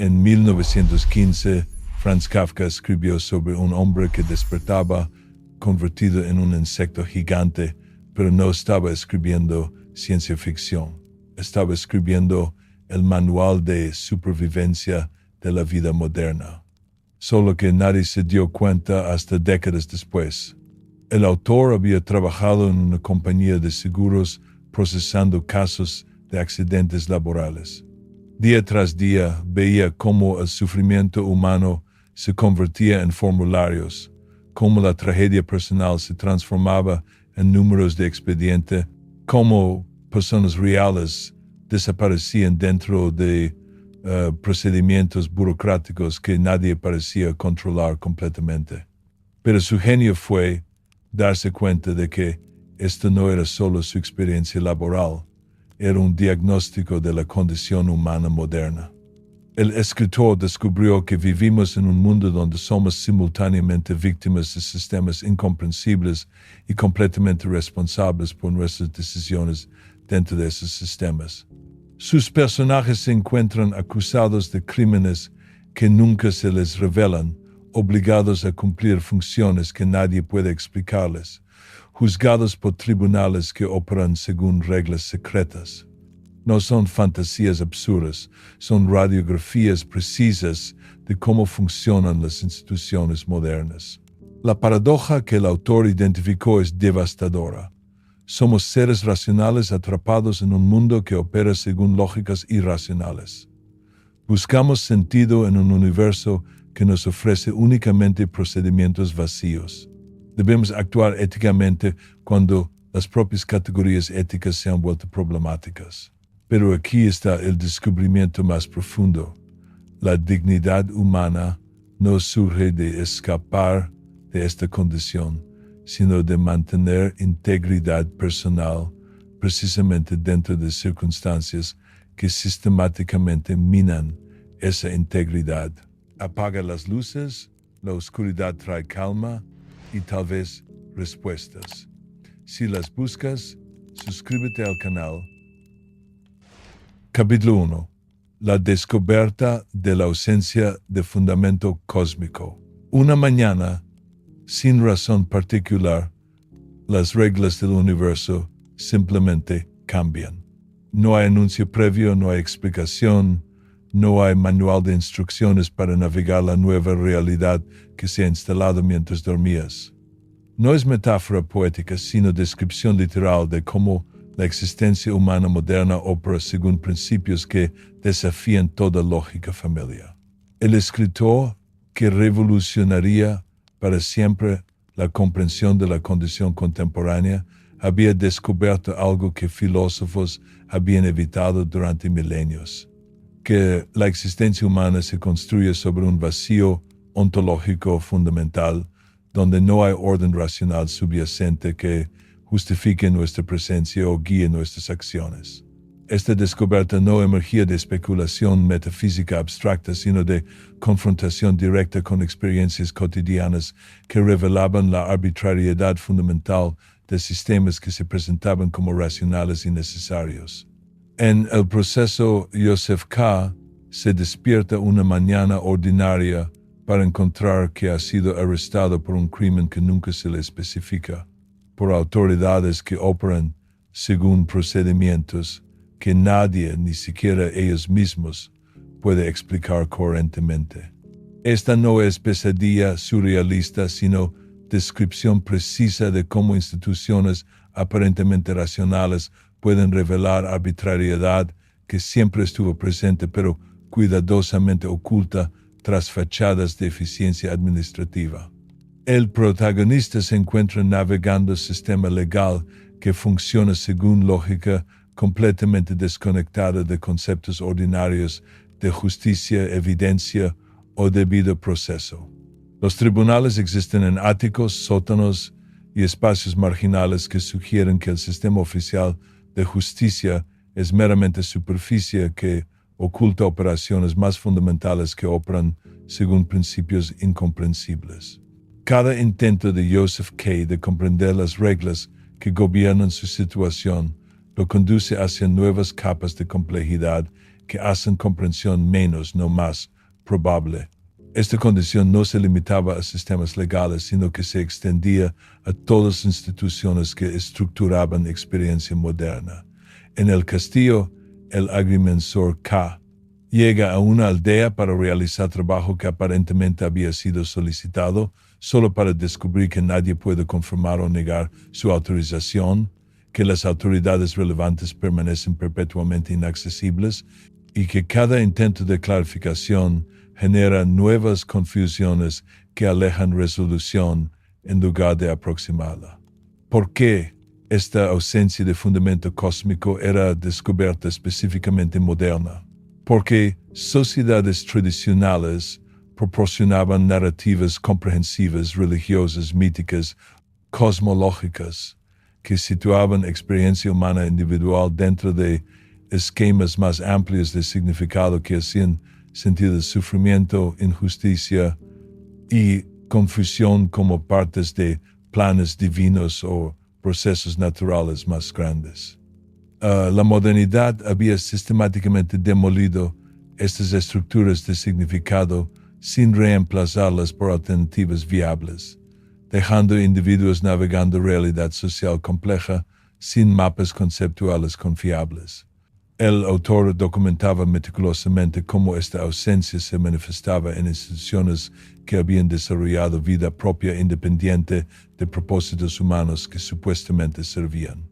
En 1915, Franz Kafka escribió sobre un hombre que despertaba convertido en un insecto gigante, pero no estaba escribiendo ciencia ficción. Estaba escribiendo el manual de supervivencia de la vida moderna. Solo que nadie se dio cuenta hasta décadas después. El autor había trabajado en una compañía de seguros procesando casos de accidentes laborales. Día tras día veía cómo el sufrimiento humano se convertía en formularios, cómo la tragedia personal se transformaba en números de expediente, cómo personas reales desaparecían dentro de procedimientos burocráticos que nadie parecía controlar completamente. Pero su genio fue darse cuenta de que esto no era solo su experiencia laboral, era un diagnóstico de la condición humana moderna. El escritor descubrió que vivimos en un mundo donde somos simultáneamente víctimas de sistemas incomprensibles y completamente responsables por nuestras decisiones dentro de esos sistemas. Sus personajes se encuentran acusados de crímenes que nunca se les revelan, obligados a cumplir funciones que nadie puede explicarles, juzgados por tribunales que operan según reglas secretas. No son fantasías absurdas, son radiografías precisas de cómo funcionan las instituciones modernas. La paradoja que el autor identificó es devastadora. Somos seres racionales atrapados en un mundo que opera según lógicas irracionales. Buscamos sentido en un universo que nos ofrece únicamente procedimientos vacíos. Debemos actuar éticamente cuando las propias categorías éticas se han vuelto problemáticas. Pero aquí está el descubrimiento más profundo. La dignidad humana no surge de escapar de esta condición, sino de mantener integridad personal precisamente dentro de circunstancias que sistemáticamente minan esa integridad. Apaga las luces, la oscuridad trae calma y tal vez respuestas. Si las buscas, suscríbete al canal. Capítulo 1. La descubierta de la ausencia de fundamento cósmico. Una mañana, sin razón particular, las reglas del universo simplemente cambian. No hay anuncio previo, no hay explicación, no hay manual de instrucciones para navegar la nueva realidad que se ha instalado mientras dormías. No es metáfora poética, sino descripción literal de cómo la existencia humana moderna opera según principios que desafían toda lógica familiar. El escritor que revolucionaría para siempre la comprensión de la condición contemporánea había descubierto algo que filósofos habían evitado durante milenios, que la existencia humana se construye sobre un vacío ontológico fundamental donde no hay orden racional subyacente que justifique nuestra presencia o guíe nuestras acciones. Esta descubierta no emergía de especulación metafísica abstracta, sino de confrontación directa con experiencias cotidianas que revelaban la arbitrariedad fundamental de sistemas que se presentaban como racionales y necesarios. En el proceso Joseph K. se despierta una mañana ordinaria para encontrar que ha sido arrestado por un crimen que nunca se le especifica, por autoridades que operan según procedimientos que nadie, ni siquiera ellos mismos, puede explicar coherentemente. Esta no es pesadilla surrealista, sino descripción precisa de cómo instituciones aparentemente racionales pueden revelar arbitrariedad que siempre estuvo presente pero cuidadosamente oculta tras fachadas de eficiencia administrativa. El protagonista se encuentra navegando el sistema legal que funciona según lógica completamente desconectada de conceptos ordinarios de justicia, evidencia o debido proceso. Los tribunales existen en áticos, sótanos y espacios marginales que sugieren que el sistema oficial de justicia es meramente superficie que oculta operaciones más fundamentales que operan según principios incomprensibles. Cada intento de Joseph K. de comprender las reglas que gobiernan su situación lo conduce hacia nuevas capas de complejidad que hacen comprensión menos, no más, probable. Esta condición no se limitaba a sistemas legales, sino que se extendía a todas las instituciones que estructuraban experiencia moderna. En el castillo, el agrimensor K llega a una aldea para realizar trabajo que aparentemente había sido solicitado, solo para descubrir que nadie puede confirmar o negar su autorización, que las autoridades relevantes permanecen perpetuamente inaccesibles y que cada intento de clarificación genera nuevas confusiones que alejan resolución en lugar de aproximarla. ¿Por qué esta ausencia de fundamento cósmico era descubierta específicamente moderna? Porque sociedades tradicionales proporcionaban narrativas comprehensivas, religiosas, míticas, cosmológicas, que situaban experiencia humana individual dentro de esquemas más amplios de significado que hacían sentir el sufrimiento, injusticia y confusión como partes de planes divinos o procesos naturales más grandes. La modernidad había sistemáticamente demolido estas estructuras de significado sin reemplazarlas por alternativas viables, dejando individuos navegando realidad social compleja sin mapas conceptuales confiables. El autor documentaba meticulosamente cómo esta ausencia se manifestaba en instituciones que habían desarrollado vida propia independiente de propósitos humanos que supuestamente servían.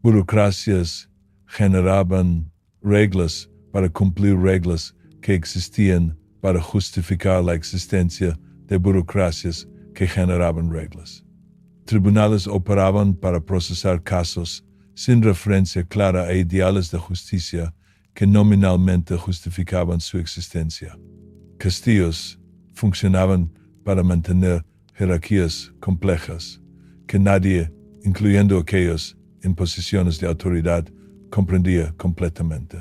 Burocracias generaban reglas para cumplir reglas que existían para justificar la existencia de burocracias que generaban reglas. Tribunales operaban para procesar casos sin referencia clara a ideales de justicia que nominalmente justificaban su existencia. Castillos funcionaban para mantener jerarquías complejas que nadie, incluyendo aquellos en posiciones de autoridad, comprendía completamente.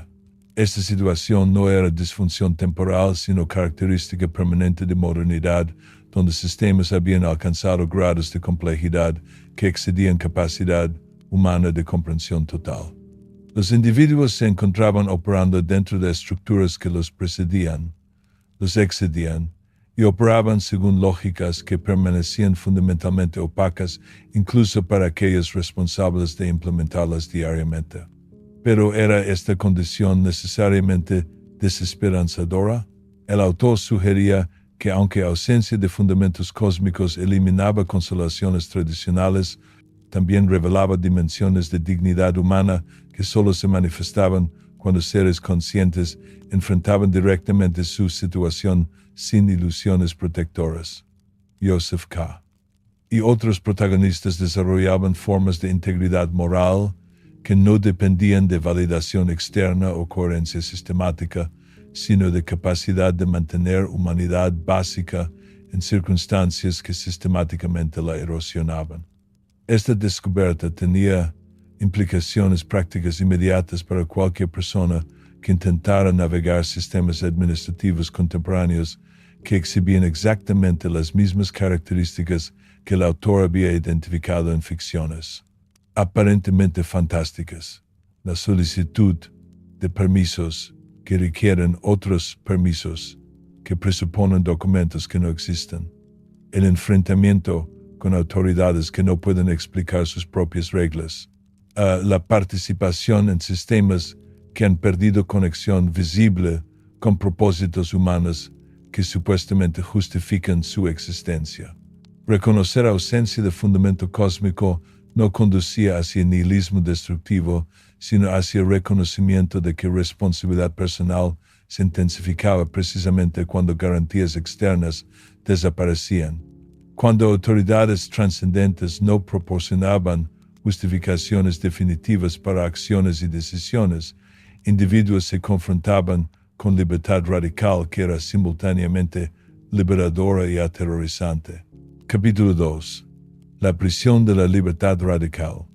Esta situación no era disfunción temporal, sino característica permanente de modernidad, donde sistemas habían alcanzado grados de complejidad que excedían capacidad humana de comprensión total. Los individuos se encontraban operando dentro de estructuras que los precedían, los excedían y operaban según lógicas que permanecían fundamentalmente opacas incluso para aquellos responsables de implementarlas diariamente. Pero ¿era esta condición necesariamente desesperanzadora? El autor sugería que aunque ausencia de fundamentos cósmicos eliminaba consolaciones tradicionales, también revelaba dimensiones de dignidad humana que solo se manifestaban cuando seres conscientes enfrentaban directamente su situación sin ilusiones protectoras. Joseph K. y otros protagonistas desarrollaban formas de integridad moral que no dependían de validación externa o coherencia sistemática, sino de capacidad de mantener humanidad básica en circunstancias que sistemáticamente la erosionaban. Esta descubierta tenía implicaciones prácticas inmediatas para cualquier persona que intentara navegar sistemas administrativos contemporáneos que exhibían exactamente las mismas características que el autor había identificado en ficciones aparentemente fantásticas: la solicitud de permisos que requieren otros permisos que presuponen documentos que no existen, el enfrentamiento con autoridades que no pueden explicar sus propias reglas, la participación en sistemas que han perdido conexión visible con propósitos humanos que supuestamente justifican su existencia. Reconocer ausencia de fundamento cósmico no conducía hacia nihilismo destructivo, sino hacia el reconocimiento de que responsabilidad personal se intensificaba precisamente cuando garantías externas desaparecían. Cuando autoridades trascendentes no proporcionaban justificaciones definitivas para acciones y decisiones, individuos se confrontaban con libertad radical que era simultáneamente liberadora y aterrorizante. Capítulo 2. La prisión de la libertad radical.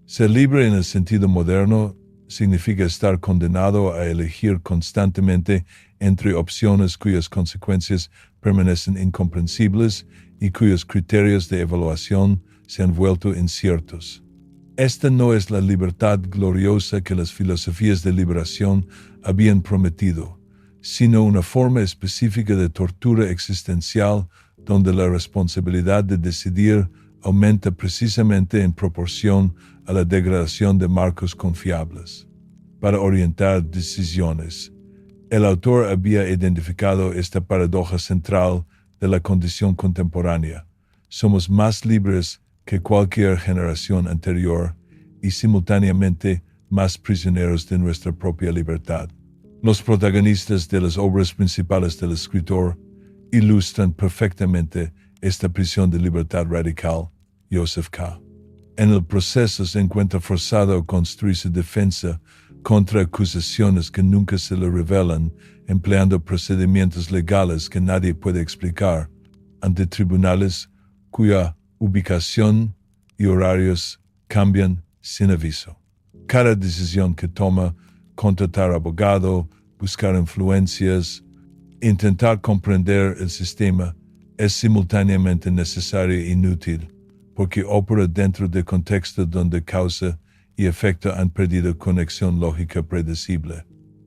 Ser libre en el sentido moderno significa estar condenado a elegir constantemente entre opciones cuyas consecuencias permanecen incomprensibles y cuyos criterios de evaluación se han vuelto inciertos. Esta no es la libertad gloriosa que las filosofías de liberación habían prometido, sino una forma específica de tortura existencial donde la responsabilidad de decidir aumenta precisamente en proporción a la degradación de marcos confiables. Para orientar decisiones, el autor había identificado esta paradoja central de la condición contemporánea. Somos más libres que cualquier generación anterior y simultáneamente más prisioneros de nuestra propia libertad. Los protagonistas de las obras principales del escritor ilustran perfectamente esta prisión de libertad radical, Joseph K. En el proceso se encuentra forzado a construir su defensa contra acusaciones que nunca se le revelan, empleando procedimientos legales que nadie puede explicar, ante tribunales cuya ubicación y horarios cambian sin aviso. Cada decisión que toma, contratar abogado, buscar influencias, intentar comprender el sistema, es simultáneamente necesaria e inútil, porque opera dentro de contextos donde causa y efecto han perdido conexión lógica predecible.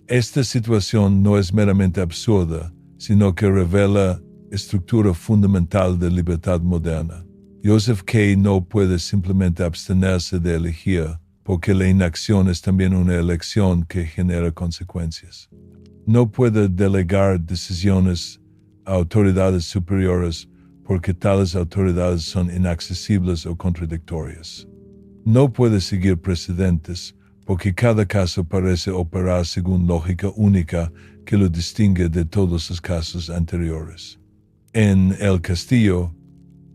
Esta situación no es meramente absurda, sino que revela estructura fundamental de libertad moderna. Joseph K. no puede simplemente abstenerse de elegir, porque la inacción es también una elección que genera consecuencias. No puede delegar decisiones a autoridades superiores porque tales autoridades son inaccesibles o contradictorias. No puede seguir precedentes porque cada caso parece operar según lógica única que lo distingue de todos los casos anteriores. En El Castillo,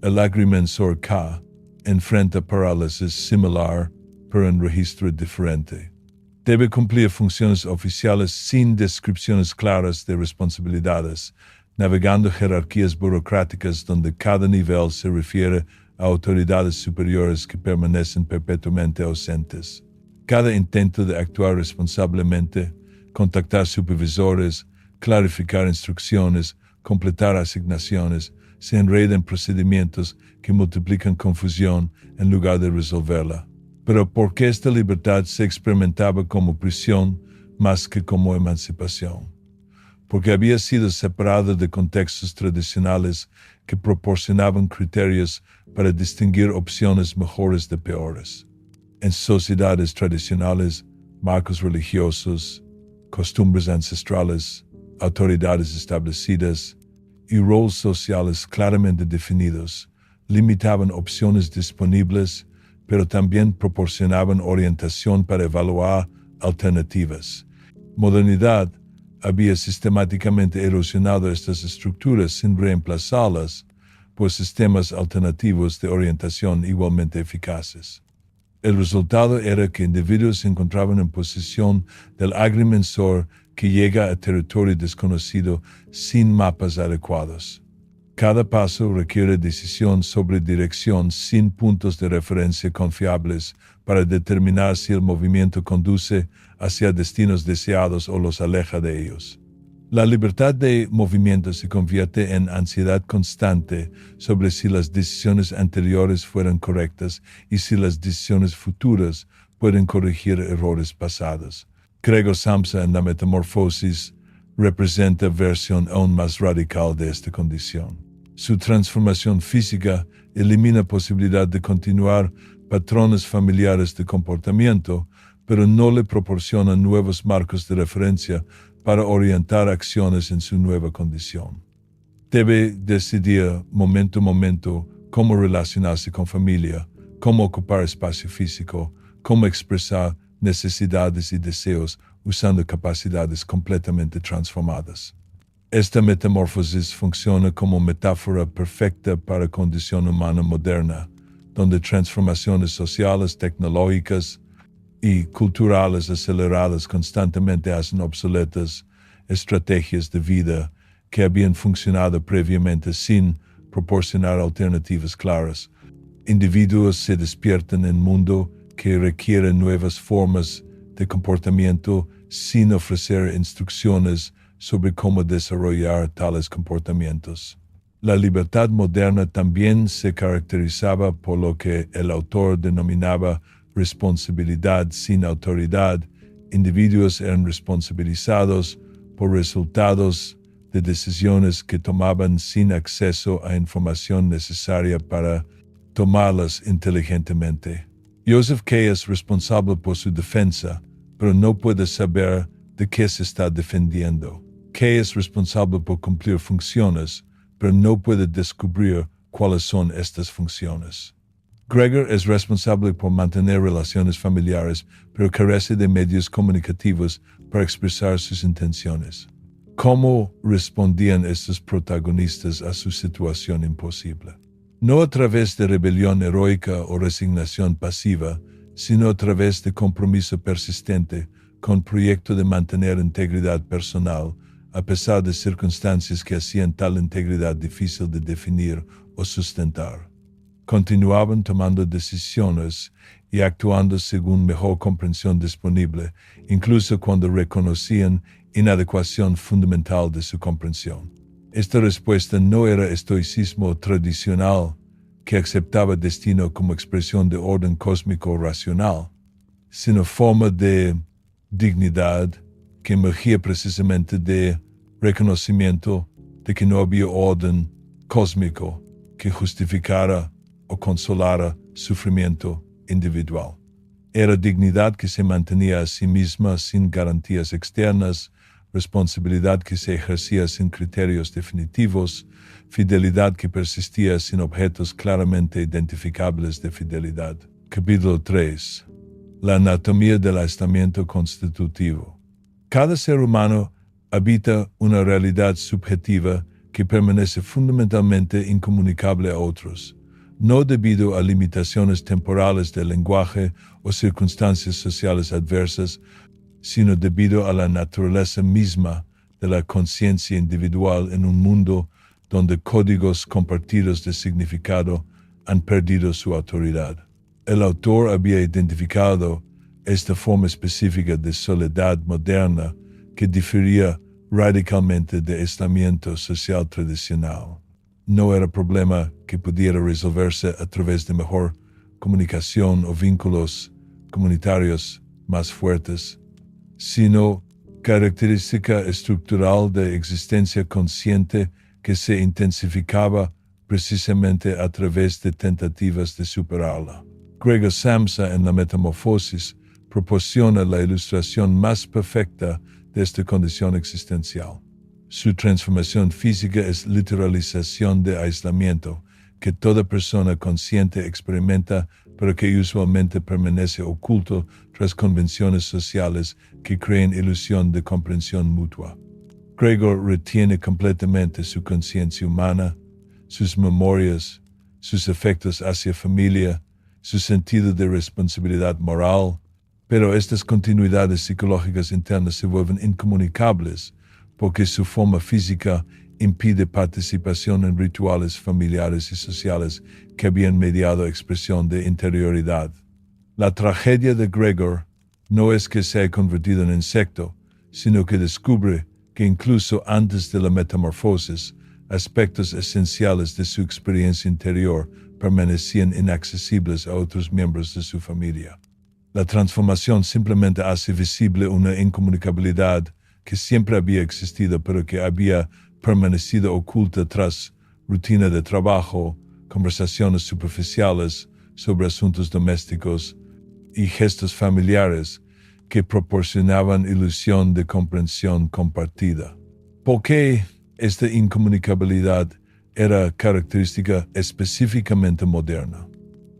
el agrimensor K enfrenta parálisis similar pero en registro diferente. Debe cumplir funciones oficiales sin descripciones claras de responsabilidades, navegando jerarquías burocráticas donde cada nivel se refiere a autoridades superiores que permanecen perpetuamente ausentes. Cada intento de actuar responsablemente, contactar supervisores, clarificar instrucciones, completar asignaciones, se enreda en procedimientos que multiplican confusión en lugar de resolverla. Pero ¿por qué esta libertad se experimentaba como prisión más que como emancipación? Porque había sido separada de contextos tradicionales que proporcionaban criterios para distinguir opciones mejores de peores. En sociedades tradicionales, marcos religiosos, costumbres ancestrales, autoridades establecidas y roles sociales claramente definidos limitaban opciones disponibles, pero también proporcionaban orientación para evaluar alternativas. Modernidad había sistemáticamente erosionado estas estructuras sin reemplazarlas por sistemas alternativos de orientación igualmente eficaces. El resultado era que individuos se encontraban en posición del agrimensor que llega a territorio desconocido sin mapas adecuados. Cada paso requiere decisión sobre dirección sin puntos de referencia confiables para determinar si el movimiento conduce hacia destinos deseados o los aleja de ellos. La libertad de movimiento se convierte en ansiedad constante sobre si las decisiones anteriores fueron correctas y si las decisiones futuras pueden corregir errores pasados. Gregor Samsa en la Metamorfosis representa versión aún más radical de esta condición. Su transformación física elimina posibilidad de continuar patrones familiares de comportamiento, pero no le proporciona nuevos marcos de referencia para orientar acciones en su nueva condición. Debe decidir momento a momento cómo relacionarse con familia, cómo ocupar espacio físico, cómo expresar necesidades y deseos usando capacidades completamente transformadas. Esta metamorfosis funciona como metáfora perfecta para la condición humana moderna, donde transformaciones sociales, tecnológicas y culturales aceleradas constantemente hacen obsoletas estrategias de vida que habían funcionado previamente sin proporcionar alternativas claras. Individuos se despiertan en un mundo que requiere nuevas formas de comportamiento sin ofrecer instrucciones sobre cómo desarrollar tales comportamientos. La libertad moderna también se caracterizaba por lo que el autor denominaba responsabilidad sin autoridad, individuos eran responsabilizados por resultados de decisiones que tomaban sin acceso a información necesaria para tomarlas inteligentemente. Joseph K. es responsable por su defensa, pero no puede saber de qué se está defendiendo. K. es responsable por cumplir funciones, pero no puede descubrir cuáles son estas funciones. Gregor es responsable por mantener relaciones familiares, pero carece de medios comunicativos para expresar sus intenciones. ¿Cómo respondían estos protagonistas a su situación imposible? No a través de rebelión heroica o resignación pasiva, sino a través de compromiso persistente con proyecto de mantener integridad personal, a pesar de circunstancias que hacían tal integridad difícil de definir o sustentar. Continuaban tomando decisiones y actuando según mejor comprensión disponible, incluso cuando reconocían inadecuación fundamental de su comprensión. Esta respuesta no era estoicismo tradicional que aceptaba el destino como expresión de orden cósmico racional, sino forma de dignidad que emergía precisamente de reconocimiento de que no había orden cósmico que justificara o consolara sufrimiento individual. Era dignidad que se mantenía a sí misma sin garantías externas, responsabilidad que se ejercía sin criterios definitivos, fidelidad que persistía sin objetos claramente identificables de fidelidad. Capítulo 3. La anatomía del aislamiento constitutivo. Cada ser humano habita una realidad subjetiva que permanece fundamentalmente incomunicable a otros, no debido a limitaciones temporales del lenguaje o circunstancias sociales adversas, sino debido a la naturaleza misma de la conciencia individual en un mundo donde códigos compartidos de significado han perdido su autoridad. El autor había identificado esta forma específica de soledad moderna que difería radicalmente del aislamiento social tradicional. No era problema que pudiera resolverse a través de mejor comunicación o vínculos comunitarios más fuertes, sino característica estructural de existencia consciente que se intensificaba precisamente a través de tentativas de superarla. Gregor Samsa en La Metamorfosis proporciona la ilustración más perfecta de esta condición existencial. Su transformación física es literalización de aislamiento que toda persona consciente experimenta, pero que usualmente permanece oculto tras convenciones sociales que crean ilusión de comprensión mutua. Gregor retiene completamente su conciencia humana, sus memorias, sus efectos hacia familia, su sentido de responsabilidad moral, pero estas continuidades psicológicas internas se vuelven incomunicables porque su forma física impide participación en rituales familiares y sociales que habían mediado expresión de interioridad. La tragedia de Gregor no es que se haya convertido en insecto, sino que descubre que incluso antes de la metamorfosis, aspectos esenciales de su experiencia interior permanecían inaccesibles a otros miembros de su familia. La transformación simplemente hace visible una incomunicabilidad que siempre había existido, pero que había permanecido oculta tras rutina de trabajo, conversaciones superficiales sobre asuntos domésticos y gestos familiares que proporcionaban ilusión de comprensión compartida. ¿Por qué esta incomunicabilidad era característica específicamente moderna?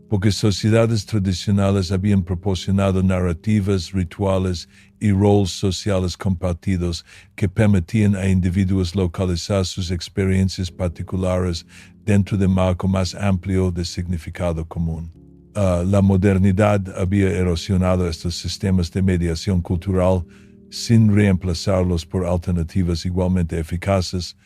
Porque sociedades tradicionales habían proporcionado narrativas, rituales y roles sociales compartidos que permitían a individuos localizar sus experiencias particulares dentro de un marco más amplio de significado común. La modernidad había erosionado estos sistemas de mediación cultural sin reemplazarlos por alternativas igualmente eficaces,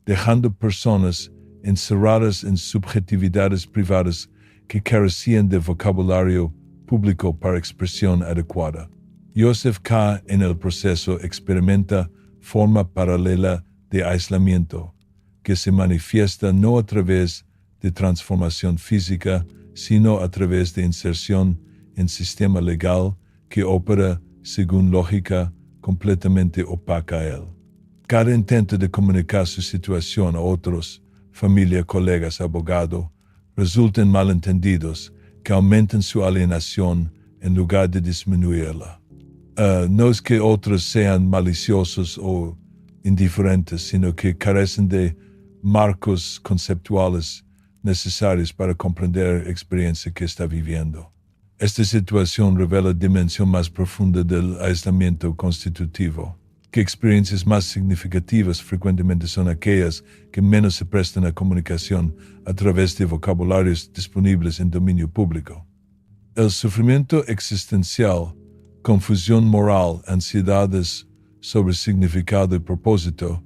dejando personas encerradas en subjetividades privadas que carecían de vocabulario público para expresión adecuada. Joseph K. en el proceso experimenta forma paralela de aislamiento que se manifiesta no a través de transformación física, sino a través de inserción en sistema legal que opera según lógica completamente opaca a él. Cada intento de comunicar su situación a otros, familia, colegas, abogado, resulta en malentendidos que aumentan su alienación en lugar de disminuirla. No es que otros sean maliciosos o indiferentes, sino que carecen de marcos conceptuales necesarios para comprender la experiencia que está viviendo. Esta situación revela la dimensión más profunda del aislamiento constitutivo, que experiencias más significativas frecuentemente son aquellas que menos se prestan a comunicación a través de vocabularios disponibles en dominio público. El sufrimiento existencial, confusión moral, ansiedades sobre significado y propósito,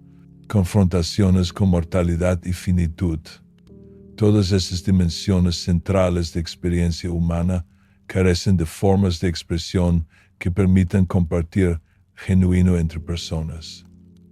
confrontaciones con mortalidad y finitud. Todas esas dimensiones centrales de experiencia humana carecen de formas de expresión que permitan compartir genuino entre personas.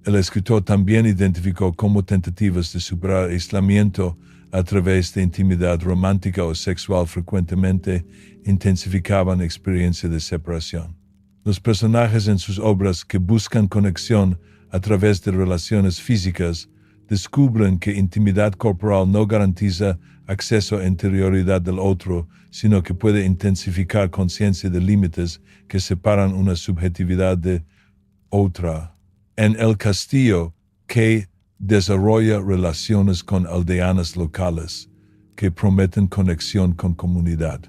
El escritor también identificó como tentativas de superar aislamiento a través de intimidad romántica o sexual frecuentemente intensificaban la experiencia de separación. Los personajes en sus obras que buscan conexión a través de relaciones físicas descubren que intimidad corporal no garantiza acceso a interioridad del otro, sino que puede intensificar conciencia de límites que separan una subjetividad de otra. En El Castillo, que desarrolla relaciones con aldeanas locales que prometen conexión con comunidad.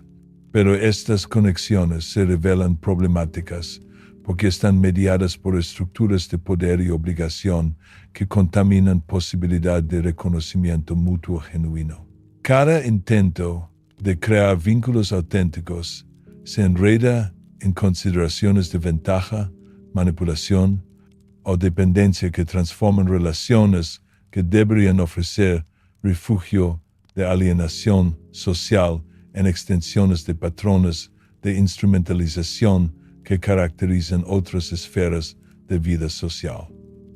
Pero estas conexiones se revelan problemáticas porque están mediadas por estructuras de poder y obligación que contaminan posibilidad de reconocimiento mutuo genuino. Cada intento de crear vínculos auténticos se enreda en consideraciones de ventaja, manipulación o dependencia que transforman relaciones que deberían ofrecer refugio de alienación social en extensiones de patrones de instrumentalización que caracterizan otras esferas de vida social.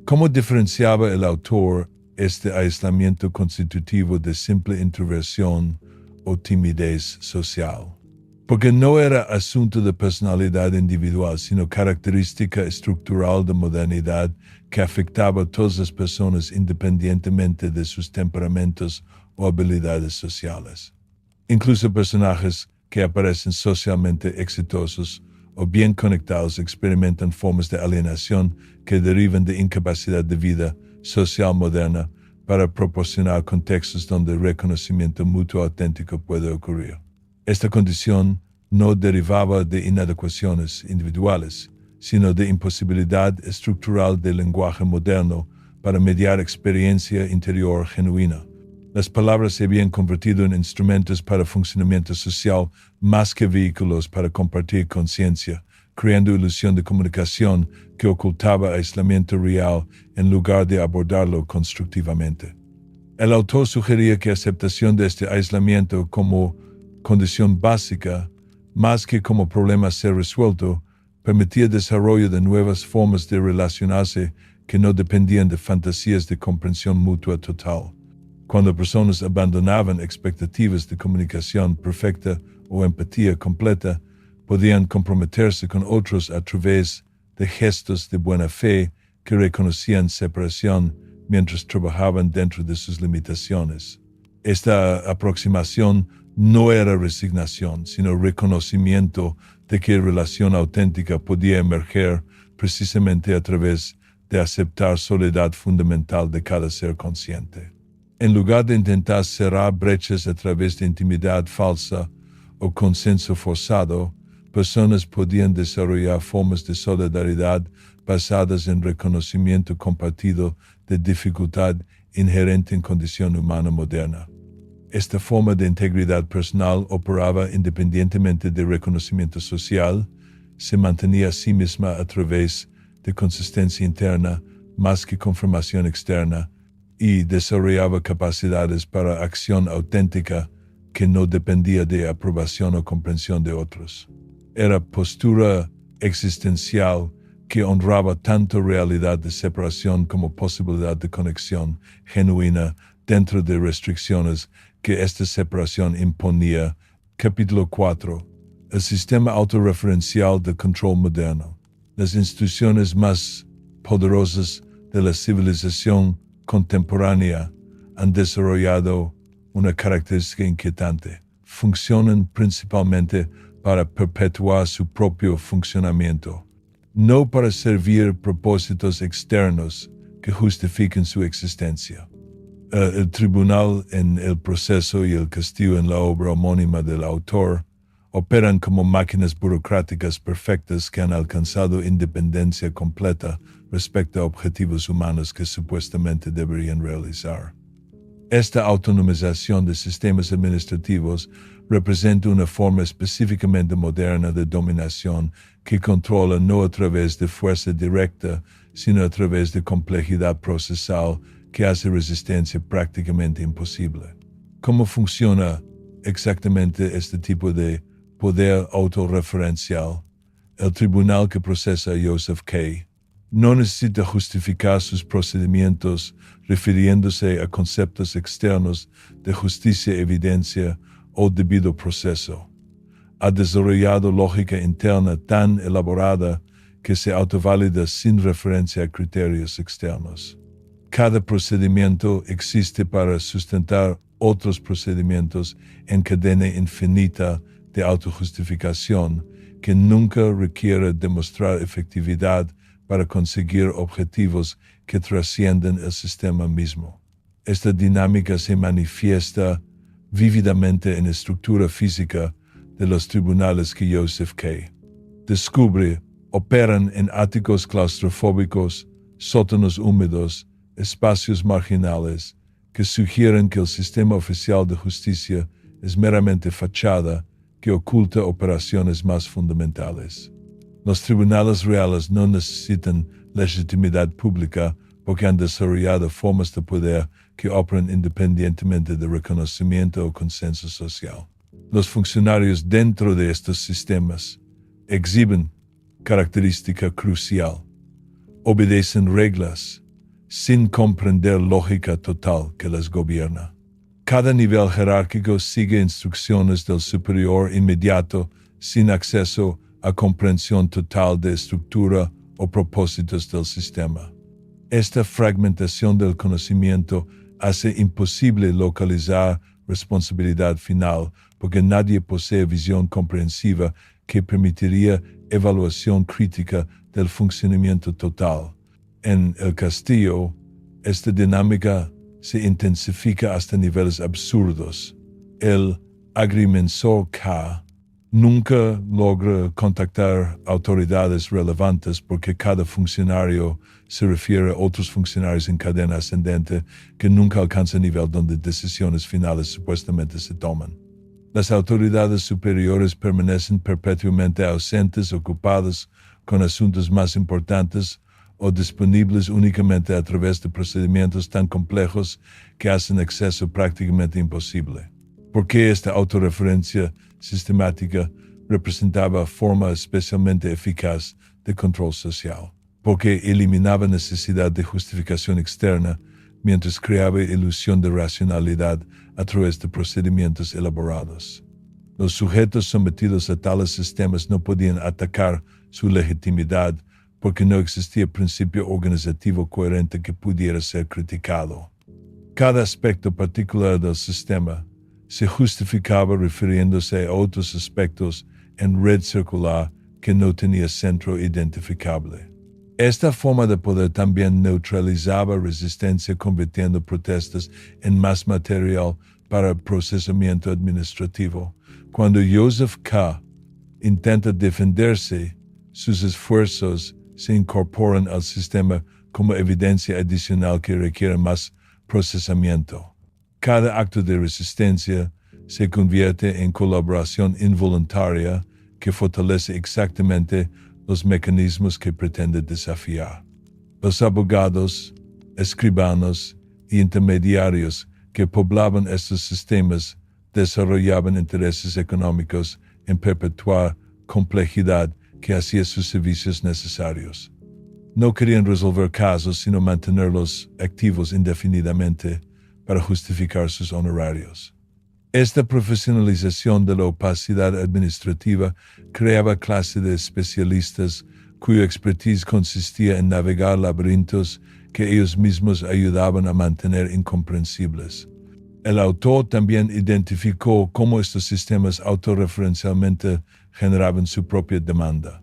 ¿Cómo diferenciaba el autor este aislamiento constitutivo de simple introversión o timidez social? Porque no era asunto de personalidad individual, sino característica estructural de modernidad que afectaba a todas las personas independientemente de sus temperamentos o habilidades sociales. Incluso personajes que aparecen socialmente exitosos o bien conectados experimentan formas de alienación que derivan de incapacidad de vida social moderna para proporcionar contextos donde el reconocimiento mutuo auténtico puede ocurrir. Esta condición no derivaba de inadecuaciones individuales, sino de imposibilidad estructural del lenguaje moderno para mediar experiencia interior genuina. Las palabras se habían convertido en instrumentos para funcionamiento social más que vehículos para compartir conciencia, creando ilusión de comunicación que ocultaba aislamiento real en lugar de abordarlo constructivamente. El autor sugería que aceptación de este aislamiento como condición básica, más que como problema a ser resuelto, permitía desarrollo de nuevas formas de relacionarse que no dependían de fantasías de comprensión mutua total. Cuando personas abandonaban expectativas de comunicación perfecta o empatía completa, podían comprometerse con otros a través de gestos de buena fe que reconocían separación mientras trabajaban dentro de sus limitaciones. Esta aproximación no era resignación, sino reconocimiento de que relación auténtica podía emerger precisamente a través de aceptar soledad fundamental de cada ser consciente. En lugar de intentar cerrar brechas a través de intimidad falsa o consenso forzado, personas podían desarrollar formas de solidaridad basadas en reconocimiento compartido de dificultad inherente en condición humana moderna. Esta forma de integridad personal operaba independientemente del reconocimiento social, se mantenía a sí misma a través de consistencia interna más que confirmación externa, y desarrollaba capacidades para acción auténtica que no dependía de aprobación o comprensión de otros. Era postura existencial que honraba tanto realidad de separación como posibilidad de conexión genuina dentro de restricciones que esta separación imponía. Capítulo 4. el sistema autorreferencial de control moderno. Las instituciones más poderosas de la civilización contemporánea han desarrollado una característica inquietante. Funcionan principalmente para perpetuar su propio funcionamiento, no para servir propósitos externos que justifiquen su existencia. El tribunal en el proceso y el castigo en la obra homónima del autor operan como máquinas burocráticas perfectas que han alcanzado independencia completa respecto a objetivos humanos que supuestamente deberían realizar. Esta autonomización de sistemas administrativos representa una forma específicamente moderna de dominación que controla no a través de fuerza directa, sino a través de complejidad procesal que hace resistencia prácticamente imposible. ¿Cómo funciona exactamente este tipo de poder autorreferencial? El tribunal que procesa a Joseph K. no necesita justificar sus procedimientos refiriéndose a conceptos externos de justicia, evidencia o debido proceso. Ha desarrollado lógica interna tan elaborada que se autovalida sin referencia a criterios externos. Cada procedimiento existe para sustentar otros procedimientos en cadena infinita de autojustificación que nunca requiere demostrar efectividad para conseguir objetivos que trascienden el sistema mismo. Esta dinámica se manifiesta vívidamente en la estructura física de los tribunales que Joseph K. descubre. Operan en áticos claustrofóbicos, sótanos húmedos, espacios marginales, que sugieren que el sistema oficial de justicia es meramente fachada que oculta operaciones más fundamentales. Los tribunales reales no necesitan legitimidad pública porque han desarrollado formas de poder que operan independientemente de reconocimiento o consenso social. Los funcionarios dentro de estos sistemas exhiben característica crucial. Obedecen reglas sin comprender lógica total que las gobierna. Cada nivel jerárquico sigue instrucciones del superior inmediato sin acceso a comprensión total de estructura o propósitos del sistema. Esta fragmentación del conocimiento hace imposible localizar responsabilidad final porque nadie posee visión comprensiva que permitiría evaluación crítica del funcionamiento total. En el castillo, esta dinámica se intensifica hasta niveles absurdos. El agrimensor K nunca logra contactar autoridades relevantes porque cada funcionario se refiere a otros funcionarios en cadena ascendente que nunca alcanzan el nivel donde decisiones finales supuestamente se toman. Las autoridades superiores permanecen perpetuamente ausentes, ocupadas con asuntos más importantes o disponibles únicamente a través de procedimientos tan complejos que hacen acceso prácticamente imposible. ¿Por qué esta autorreferencia sistemática representaba forma especialmente eficaz de control social? Porque eliminaba necesidad de justificación externa mientras creaba ilusión de racionalidad a través de procedimientos elaborados. Los sujetos sometidos a tales sistemas no podían atacar su legitimidad porque no existía principio organizativo coherente que pudiera ser criticado. Cada aspecto particular del sistema se justificaba refiriéndose a otros aspectos en red circular que no tenía centro identificable. Esta forma de poder también neutralizaba resistencia convirtiendo protestas en más material para el procesamiento administrativo. Cuando Joseph K. intenta defenderse, sus esfuerzos se incorporan al sistema como evidencia adicional que requiere más procesamiento. Cada acto de resistencia se convierte en colaboración involuntaria que fortalece exactamente los mecanismos que pretende desafiar. Los abogados, escribanos y intermediarios que poblaban estos sistemas desarrollaban intereses económicos en perpetuar complejidad que hacía sus servicios necesarios. No querían resolver casos sino mantenerlos activos indefinidamente para justificar sus honorarios. Esta profesionalización de la opacidad administrativa creaba clase de especialistas cuya expertise consistía en navegar laberintos que ellos mismos ayudaban a mantener incomprensibles. El autor también identificó cómo estos sistemas autorreferencialmente generaban su propia demanda.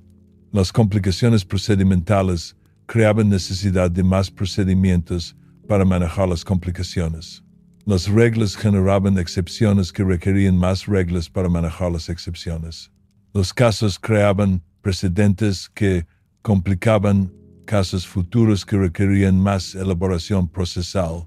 Las complicaciones procedimentales creaban necesidad de más procedimientos para manejar las complicaciones. Las reglas generaban excepciones que requerían más reglas para manejar las excepciones. Los casos creaban precedentes que complicaban casos futuros que requerían más elaboración procesal.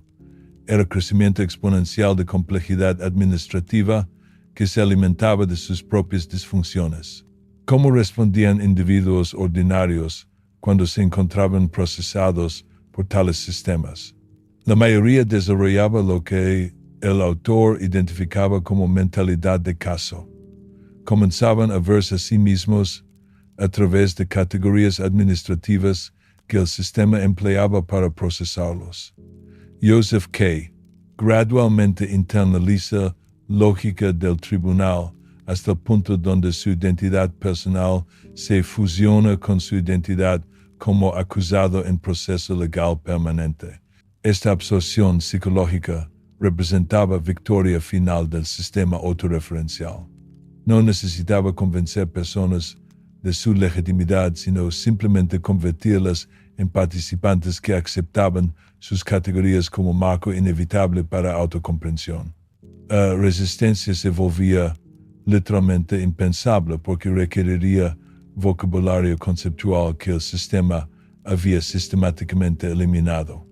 Era crecimiento exponencial de complejidad administrativa que se alimentaba de sus propias disfunciones. ¿Cómo respondían individuos ordinarios cuando se encontraban procesados por tales sistemas? La mayoría desarrollaba lo que el autor identificaba como mentalidad de caso. Comenzaban a verse a sí mismos a través de categorías administrativas que el sistema empleaba para procesarlos. Joseph K. gradualmente internaliza lógica del tribunal hasta el punto donde su identidad personal se fusiona con su identidad como acusado en proceso legal permanente. Esta absorción psicológica representaba victoria final del sistema autorreferencial. No necesitaba convencer personas de su legitimidad, sino simplemente convertirlas en participantes que aceptaban sus categorías como marco inevitable para autocomprensión. La resistencia se volvía literalmente impensable porque requeriría vocabulario conceptual que el sistema había sistemáticamente eliminado.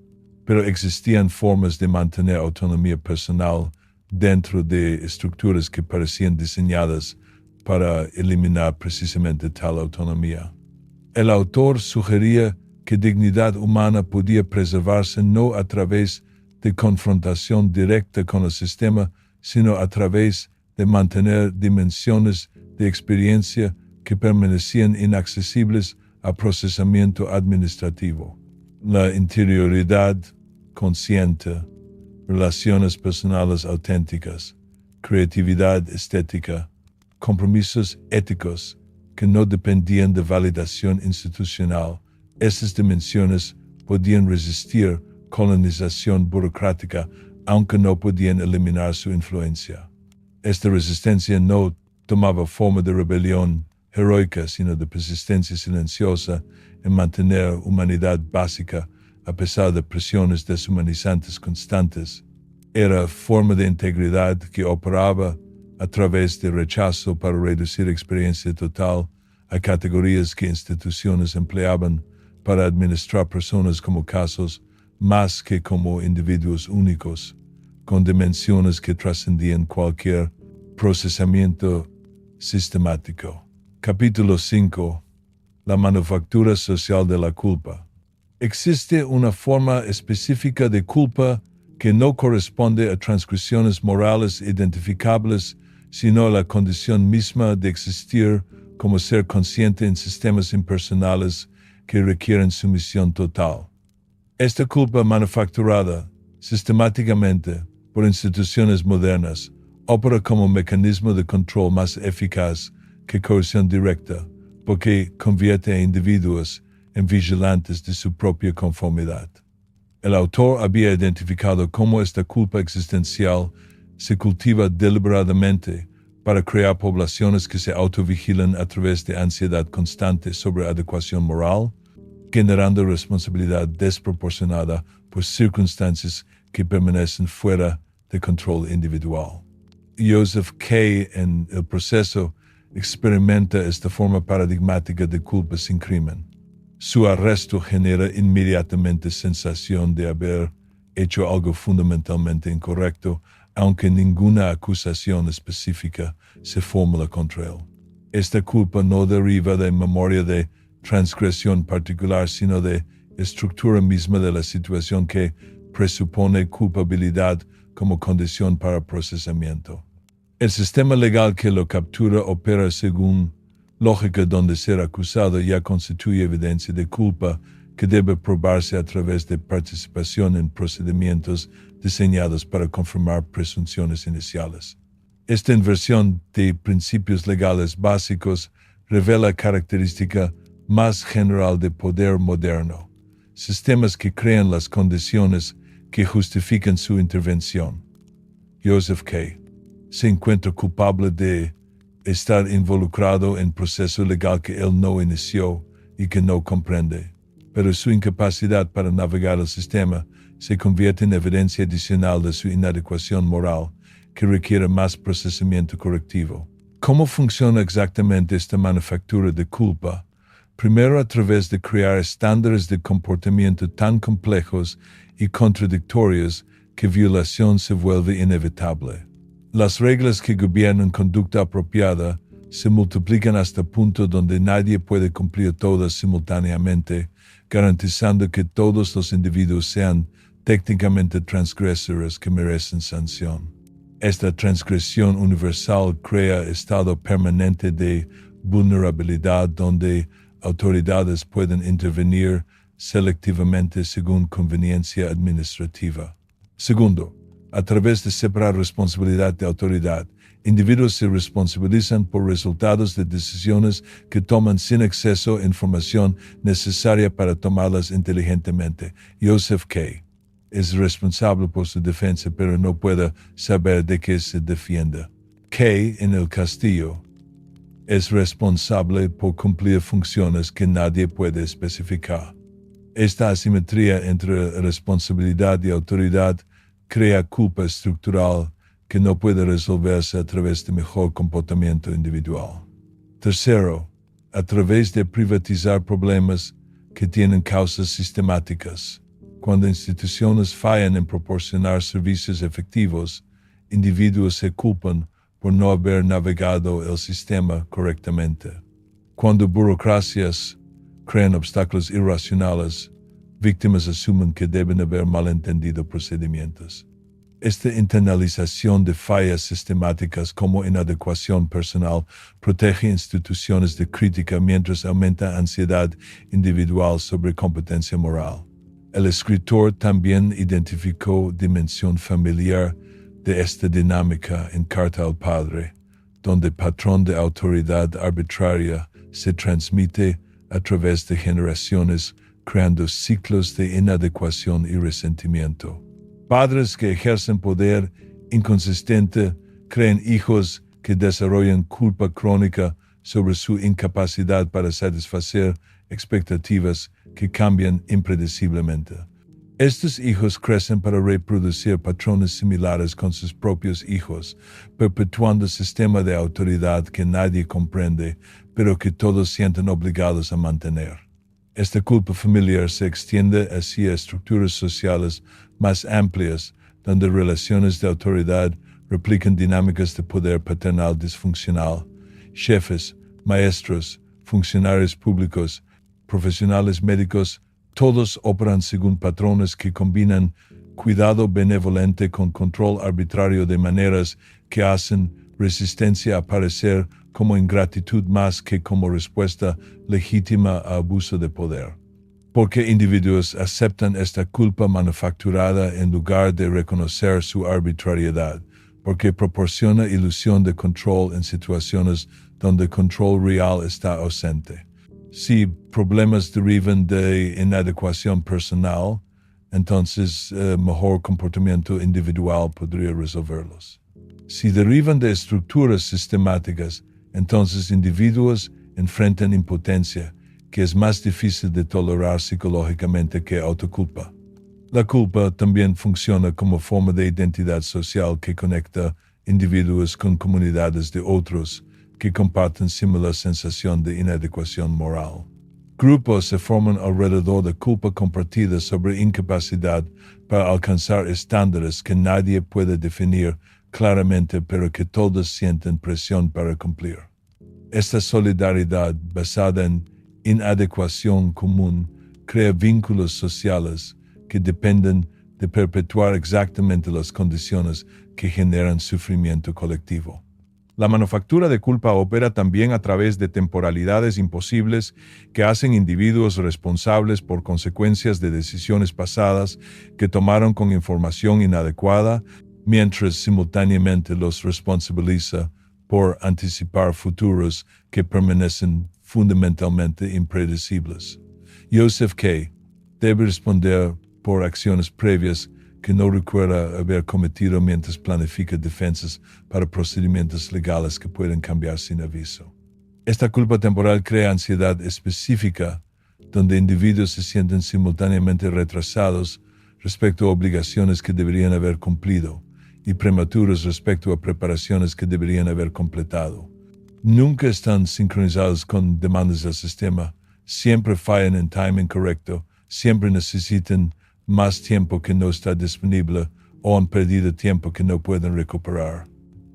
Pero existían formas de mantener autonomía personal dentro de estructuras que parecían diseñadas para eliminar precisamente tal autonomía. El autor sugería que dignidad humana podía preservarse no a través de confrontación directa con el sistema, sino a través de mantener dimensiones de experiencia que permanecían inaccesibles a procesamiento administrativo. La interioridad consciente, relaciones personales auténticas, creatividad estética, compromisos éticos que no dependían de validación institucional. Esas dimensiones podían resistir colonización burocrática, aunque no podían eliminar su influencia. Esta resistencia no tomaba forma de rebelión heroica, sino de persistencia silenciosa en mantener humanidad básica a pesar de presiones deshumanizantes constantes. Era forma de integridad que operaba a través de rechazo para reducir experiencia total a categorías que instituciones empleaban para administrar personas como casos más que como individuos únicos, con dimensiones que trascendían cualquier procesamiento sistemático. Capítulo 5. La manufactura social de la culpa. Existe una forma específica de culpa que no corresponde a transgresiones morales identificables, sino a la condición misma de existir como ser consciente en sistemas impersonales que requieren sumisión total. Esta culpa manufacturada sistemáticamente por instituciones modernas opera como mecanismo de control más eficaz que coerción directa, porque convierte a individuos en vigilantes de su propia conformidad. El autor había identificado cómo esta culpa existencial se cultiva deliberadamente para crear poblaciones que se autovigilan a través de ansiedad constante sobre adecuación moral, generando responsabilidad desproporcionada por circunstancias que permanecen fuera de control individual. Joseph K. en El proceso experimenta esta forma paradigmática de culpa sin crimen. Su arresto genera inmediatamente sensación de haber hecho algo fundamentalmente incorrecto, aunque ninguna acusación específica se formula contra él. Esta culpa no deriva de memoria de transgresión particular, sino de estructura misma de la situación que presupone culpabilidad como condición para procesamiento. El sistema legal que lo captura opera según lógica donde ser acusado ya constituye evidencia de culpa que debe probarse a través de participación en procedimientos diseñados para confirmar presunciones iniciales. Esta inversión de principios legales básicos revela característica más general de poder moderno, sistemas que crean las condiciones que justifican su intervención. Joseph K. se encuentra culpable de estar involucrado en proceso legal que él no inició y que no comprende, pero su incapacidad para navegar el sistema se convierte en evidencia adicional de su inadecuación moral que requiere más procesamiento correctivo. ¿Cómo funciona exactamente esta manufactura de culpa? Primero, a través de crear estándares de comportamiento tan complejos y contradictorios que violación se vuelve inevitable. Las reglas que gobiernan conducta apropiada se multiplican hasta el punto donde nadie puede cumplir todas simultáneamente, garantizando que todos los individuos sean técnicamente transgresores que merecen sanción. Esta transgresión universal crea estado permanente de vulnerabilidad donde autoridades pueden intervenir selectivamente según conveniencia administrativa. Segundo, a través de separar responsabilidad de autoridad, individuos se responsabilizan por resultados de decisiones que toman sin acceso a información necesaria para tomarlas inteligentemente. Joseph K. es responsable por su defensa, pero no puede saber de qué se defienda. K. en el castillo es responsable por cumplir funciones que nadie puede especificar. Esta asimetría entre responsabilidad y autoridad crea culpa estructural que no puede resolverse a través de mejor comportamiento individual. Tercero, a través de privatizar problemas que tienen causas sistemáticas. Cuando instituciones fallan en proporcionar servicios efectivos, individuos se culpan por no haber navegado el sistema correctamente. Cuando burocracias crean obstáculos irracionales, víctimas asumen que deben haber malentendido procedimientos. Esta internalización de fallas sistemáticas como inadecuación personal protege instituciones de crítica mientras aumenta ansiedad individual sobre competencia moral. El escritor también identificó dimensión familiar de esta dinámica en Carta al Padre, donde el patrón de autoridad arbitraria se transmite a través de generaciones, creando ciclos de inadecuación y resentimiento. Padres que ejercen poder inconsistente crean hijos que desarrollan culpa crónica sobre su incapacidad para satisfacer expectativas que cambian impredeciblemente. Estos hijos crecen para reproducir patrones similares con sus propios hijos, perpetuando un sistema de autoridad que nadie comprende, pero que todos sienten obligados a mantener. Esta culpa familiar se extiende hacia estructuras sociales más amplias, donde relaciones de autoridad replican dinámicas de poder paternal disfuncional. Jefes, maestros, funcionarios públicos, profesionales médicos, todos operan según patrones que combinan cuidado benevolente con control arbitrario de maneras que hacen resistencia a parecer como ingratitud más que como respuesta legítima a abuso de poder. Porque individuos aceptan esta culpa manufacturada en lugar de reconocer su arbitrariedad, porque proporciona ilusión de control en situaciones donde el control real está ausente. Si problemas derivan de inadecuación personal, entonces mejor comportamiento individual podría resolverlos. Si derivan de estructuras sistemáticas, entonces individuos enfrentan impotencia, que es más difícil de tolerar psicológicamente que autoculpa. La culpa también funciona como forma de identidad social que conecta individuos con comunidades de otros que comparten similar sensación de inadecuación moral. Grupos se forman alrededor de culpa compartida sobre incapacidad para alcanzar estándares que nadie puede definir claramente, pero que todos sienten presión para cumplir. Esta solidaridad basada en inadecuación común crea vínculos sociales que dependen de perpetuar exactamente las condiciones que generan sufrimiento colectivo. La manufactura de culpa opera también a través de temporalidades imposibles que hacen individuos responsables por consecuencias de decisiones pasadas que tomaron con información inadecuada, mientras simultáneamente los responsabiliza por anticipar futuros que permanecen fundamentalmente impredecibles. Joseph K. debe responder por acciones previas que no recuerda haber cometido mientras planifica defensas para procedimientos legales que pueden cambiar sin aviso. Esta culpa temporal crea ansiedad específica, donde individuos se sienten simultáneamente retrasados respecto a obligaciones que deberían haber cumplido y prematuros respecto a preparaciones que deberían haber completado. Nunca están sincronizados con demandas del sistema, siempre fallan en timing correcto, siempre necesitan más tiempo que no está disponible o han perdido tiempo que no pueden recuperar.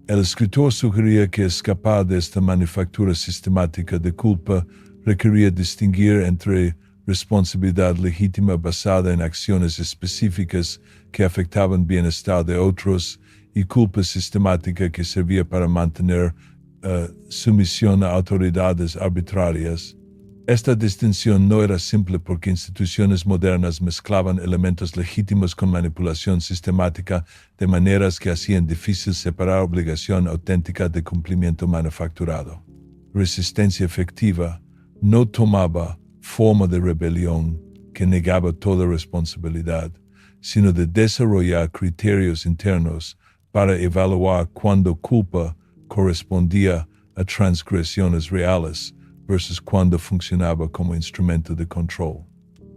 El escritor sugería que escapar de esta manufactura sistemática de culpa requería distinguir entre responsabilidad legítima basada en acciones específicas que afectaban bienestar de otros y culpa sistemática que servía para mantener sumisión a autoridades arbitrarias. Esta distinción no era simple porque instituciones modernas mezclaban elementos legítimos con manipulación sistemática de maneras que hacían difícil separar obligación auténtica de cumplimiento manufacturado. Resistencia efectiva no tomaba forma de rebelión que negaba toda responsabilidad, sino de desarrollar criterios internos para evaluar cuándo culpa correspondía a transgresiones reales versus cuando funcionaba como instrumento de control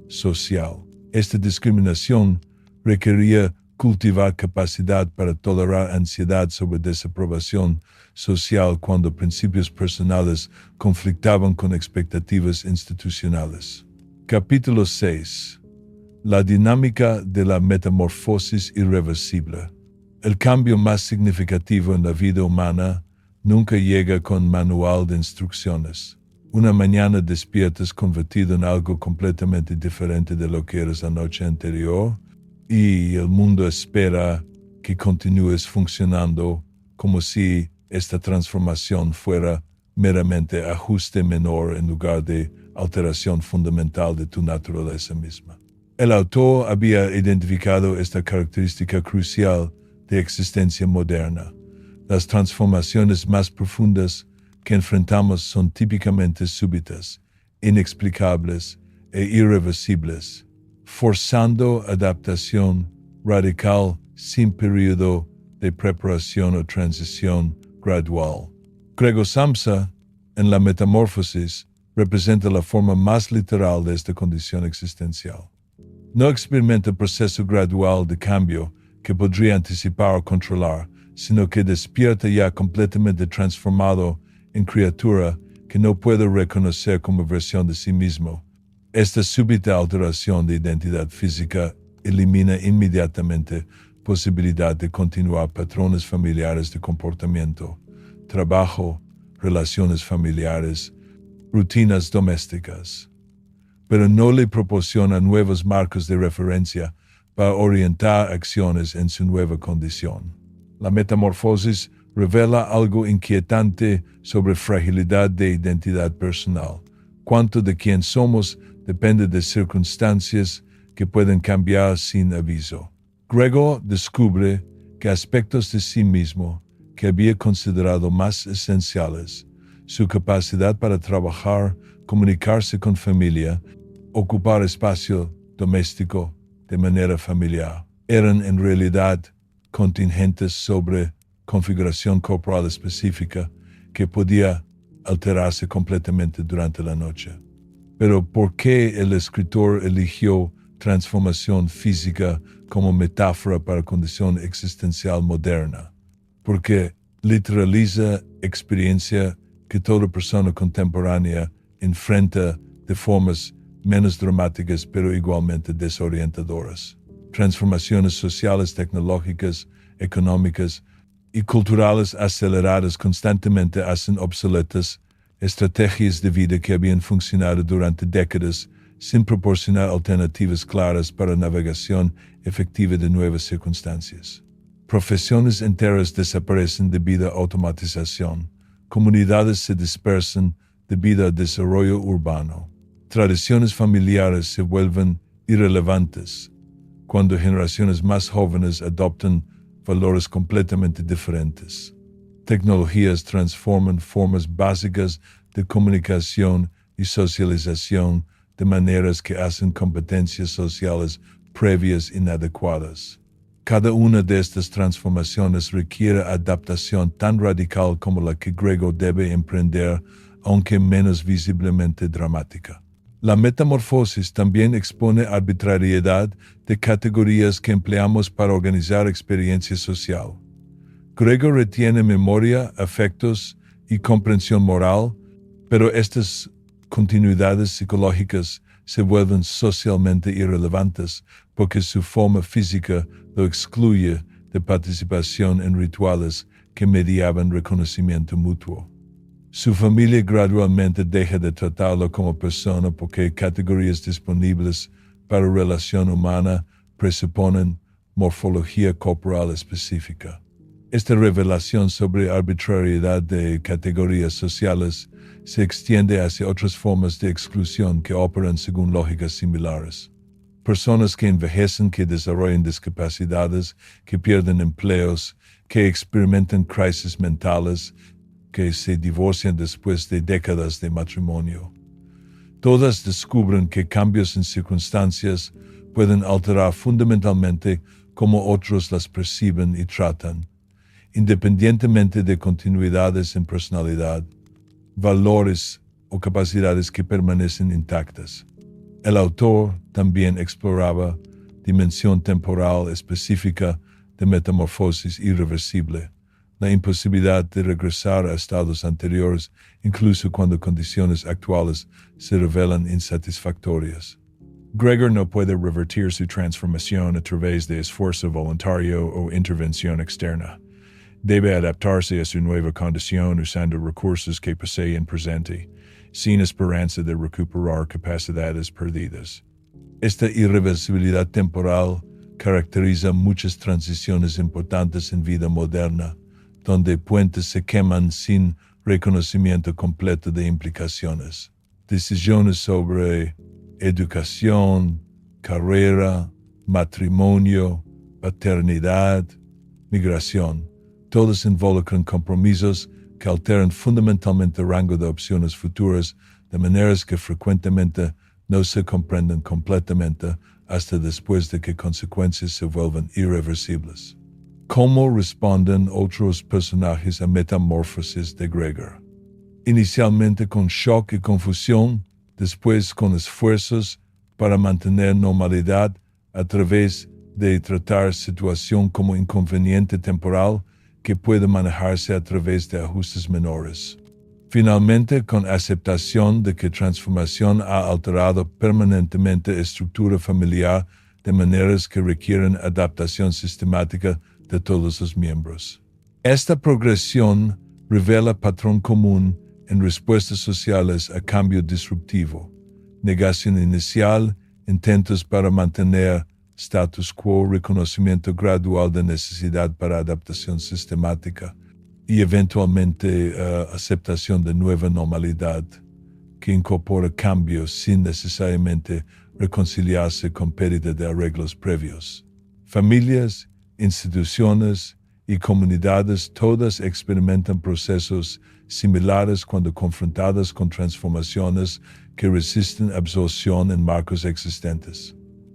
social. Esta discriminación requería cultivar capacidad para tolerar ansiedad sobre desaprobación social cuando principios personales conflictaban con expectativas institucionales. Capítulo 6. La dinámica de la metamorfosis irreversible. El cambio más significativo en la vida humana nunca llega con manual de instrucciones. Una mañana despiertas convertido en algo completamente diferente de lo que eras la noche anterior y el mundo espera que continúes funcionando como si esta transformación fuera meramente ajuste menor en lugar de alteración fundamental de tu naturaleza misma. El autor había identificado esta característica crucial de existencia moderna. Las transformaciones más profundas que enfrentamos son típicamente súbitas, inexplicables e irreversibles, forzando adaptación radical sin periodo de preparación o transición gradual. Gregor Samsa, en la Metamorfosis, representa la forma más literal de esta condición existencial. No experimenta el proceso gradual de cambio que podría anticipar o controlar, sino que despierta ya completamente transformado en criatura que no puede reconocer como versión de sí mismo. Esta súbita alteración de identidad física elimina inmediatamente posibilidad de continuar patrones familiares de comportamiento, trabajo, relaciones familiares, rutinas domésticas, pero no le proporciona nuevos marcos de referencia para orientar acciones en su nueva condición. La metamorfosis revela algo inquietante sobre fragilidad de identidad personal. Cuánto de quién somos depende de circunstancias que pueden cambiar sin aviso. Gregor descubre que aspectos de sí mismo que había considerado más esenciales, su capacidad para trabajar, comunicarse con familia, ocupar espacio doméstico de manera familiar, eran en realidad contingentes sobre configuración corporal específica que podía alterarse completamente durante la noche. Pero ¿por qué el escritor eligió transformación física como metáfora para condición existencial moderna? Porque literaliza experiencia que toda persona contemporánea enfrenta de formas menos dramáticas pero igualmente desorientadoras. Transformaciones sociales, tecnológicas, económicas y culturales aceleradas constantemente hacen obsoletas estrategias de vida que habían funcionado durante décadas sin proporcionar alternativas claras para navegación efectiva de nuevas circunstancias. Profesiones enteras desaparecen debido a automatización, comunidades se dispersan debido al desarrollo urbano, tradiciones familiares se vuelven irrelevantes cuando generaciones más jóvenes adoptan valores completamente diferentes. Tecnologías transforman formas básicas de comunicación y socialización de maneras que hacen competencias sociales previas inadecuadas. Cada una de estas transformaciones requiere adaptación tan radical como la que Gregor debe emprender, aunque menos visiblemente dramática. La metamorfosis también expone arbitrariedad de categorías que empleamos para organizar experiencia social. Gregor retiene memoria, afectos y comprensión moral, pero estas continuidades psicológicas se vuelven socialmente irrelevantes porque su forma física lo excluye de participación en rituales que mediaban reconocimiento mutuo. Su familia gradualmente deja de tratarlo como persona porque categorías disponibles para relación humana presuponen morfología corporal específica. Esta revelación sobre arbitrariedad de categorías sociales se extiende hacia otras formas de exclusión que operan según lógicas similares. Personas que envejecen, que desarrollan discapacidades, que pierden empleos, que experimentan crisis mentales, que se divorcian después de décadas de matrimonio. Todas descubren que cambios en circunstancias pueden alterar fundamentalmente cómo otros las perciben y tratan, independientemente de continuidades en personalidad, valores o capacidades que permanecen intactas. El autor también exploraba dimensión temporal específica de metamorfosis irreversible, la imposibilidad de regresar a estados anteriores incluso cuando condiciones actuales se revelan insatisfactorias. Gregor no puede revertir su transformación a través de esfuerzo voluntario o intervención externa. Debe adaptarse a su nueva condición usando recursos que posee en presente, sin esperanza de recuperar capacidades perdidas. Esta irreversibilidad temporal caracteriza muchas transiciones importantes en vida moderna, donde puentes se queman sin reconocimiento completo de implicaciones. Decisiones sobre educación, carrera, matrimonio, paternidad, migración, todos involucran compromisos que alteran fundamentalmente el rango de opciones futuras de maneras que frecuentemente no se comprenden completamente hasta después de que consecuencias se vuelvan irreversibles. ¿Cómo responden otros personajes a metamorfosis de Gregor? Inicialmente con shock y confusión, después con esfuerzos para mantener normalidad a través de tratar situación como inconveniente temporal que puede manejarse a través de ajustes menores. Finalmente, con aceptación de que transformación ha alterado permanentemente estructura familiar de maneras que requieren adaptación sistemática de todos los miembros. Esta progresión revela patrón común en respuestas sociales a cambio disruptivo, negación inicial, intentos para mantener status quo, reconocimiento gradual de necesidad para adaptación sistemática y eventualmente aceptación de nueva normalidad que incorpora cambios sin necesariamente reconciliarse con pérdida de arreglos previos. Familias, instituciones y comunidades todas experimentan procesos similares cuando confrontadas con transformaciones que resisten absorción en marcos existentes.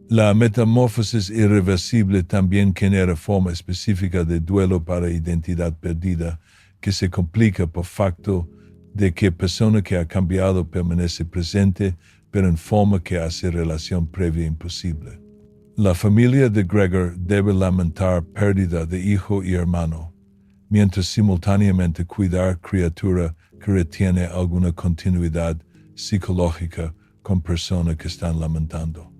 La metamorfosis irreversible también genera forma específica de duelo para identidad perdida que se complica por facto de que persona que ha cambiado permanece presente, pero en forma que hace relación previa imposible. La familia de Gregor debe lamentar pérdida de hijo y hermano, mientras simultáneamente cuidar criatura que retiene alguna continuidad psicológica con persona que están lamentando.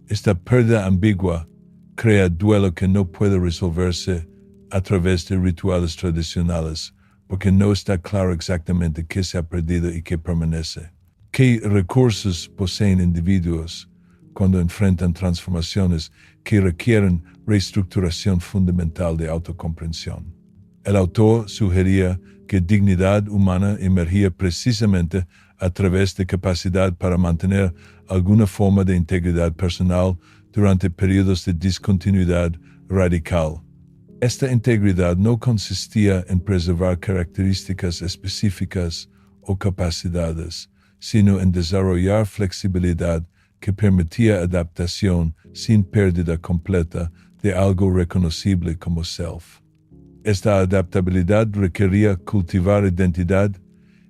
Esta pérdida ambigua crea duelo que no puede resolverse a través de rituales tradicionales, porque no está claro exactamente qué se ha perdido y qué permanece. ¿Qué recursos poseen individuos cuando enfrentan transformaciones que requieren reestructuración fundamental de autocomprensión? El autor sugería que dignidad humana emergía precisamente a través de capacidad para mantener alguna forma de integridad personal durante periodos de discontinuidad radical, Esta integridad no consistía en preservar características específicas o capacidades, sino en desarrollar flexibilidad que permitía adaptación sin pérdida completa de algo reconocible como self. Esta adaptabilidad requería cultivar identidad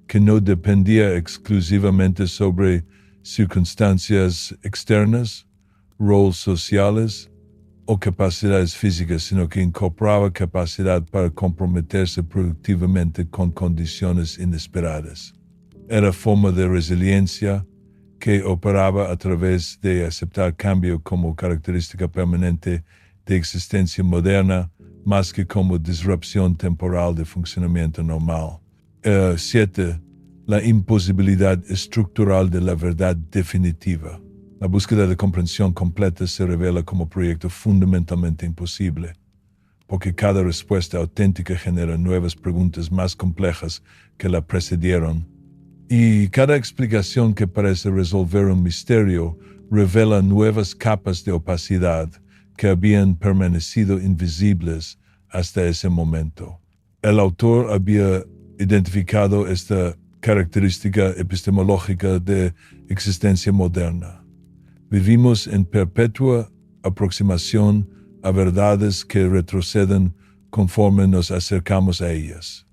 que no dependía exclusivamente sobre circunstancias externas, roles sociales o capacidades físicas, sino que incorporaba capacidad para comprometerse productivamente con condiciones inesperadas. Era forma de resiliencia que operaba a través de aceptar cambio como característica permanente de existencia moderna, más que como disrupción temporal de funcionamiento normal. 7. La imposibilidad estructural de la verdad definitiva. La búsqueda de comprensión completa se revela como proyecto fundamentalmente imposible, porque cada respuesta auténtica genera nuevas preguntas más complejas que la precedieron, y cada explicación que parece resolver un misterio revela nuevas capas de opacidad que habían permanecido invisibles hasta ese momento. El autor había identificado esta característica epistemológica de existencia moderna. Vivimos en perpetua aproximación a verdades que retroceden conforme nos acercamos a ellas.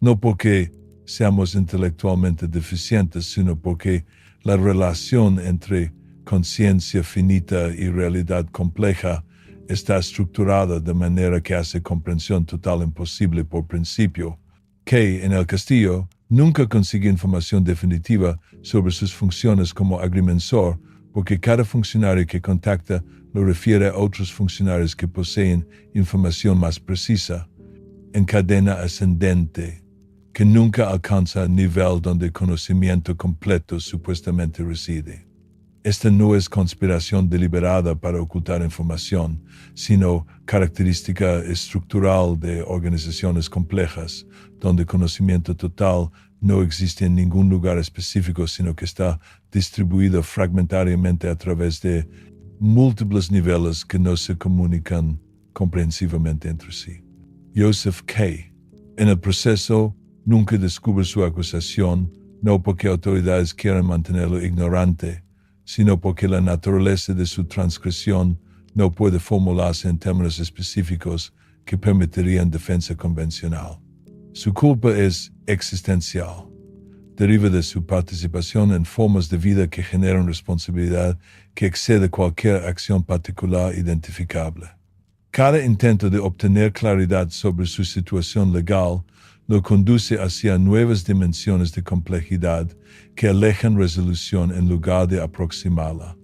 No porque seamos intelectualmente deficientes, sino porque la relación entre conciencia finita y realidad compleja está estructurada de manera que hace comprensión total imposible por principio. Kay, en El Castillo, nunca consigue información definitiva sobre sus funciones como agrimensor, porque cada funcionario que contacta lo refiere a otros funcionarios que poseen información más precisa, en cadena ascendente, que nunca alcanza el nivel donde el conocimiento completo supuestamente reside. Esta no es conspiración deliberada para ocultar información, sino característica estructural de organizaciones complejas, donde el conocimiento total no existe en ningún lugar específico, sino que está distribuido fragmentariamente a través de múltiples niveles que no se comunican comprensivamente entre sí. Joseph Kay. En el proceso, nunca descubre su acusación, no porque autoridades quieran mantenerlo ignorante, sino porque la naturaleza de su transgresión no puede formularse en términos específicos que permitirían defensa convencional. Su culpa es existencial. Deriva de su participación en formas de vida que generan responsabilidad que excede cualquier acción particular identificable. Cada intento de obtener claridad sobre su situación legal lo conduce hacia nuevas dimensiones de complejidad que alejan resolución en lugar de aproximarla.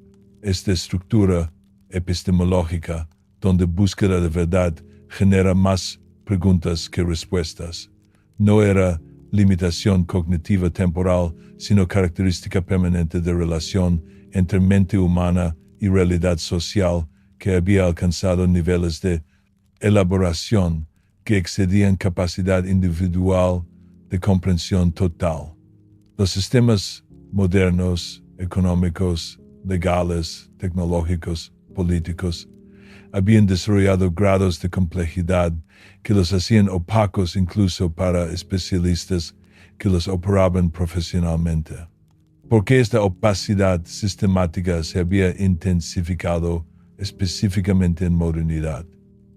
Esta estructura epistemológica, donde búsqueda de verdad genera más preguntas que respuestas, no era limitación cognitiva temporal, sino característica permanente de relación entre mente humana y realidad social que había alcanzado niveles de elaboración que excedían capacidad individual de comprensión total. Los sistemas modernos, económicos, legales, tecnológicos, políticos, habían desarrollado grados de complejidad que los hacían opacos incluso para especialistas que los operaban profesionalmente. ¿Por qué esta opacidad sistemática se había intensificado específicamente en modernidad?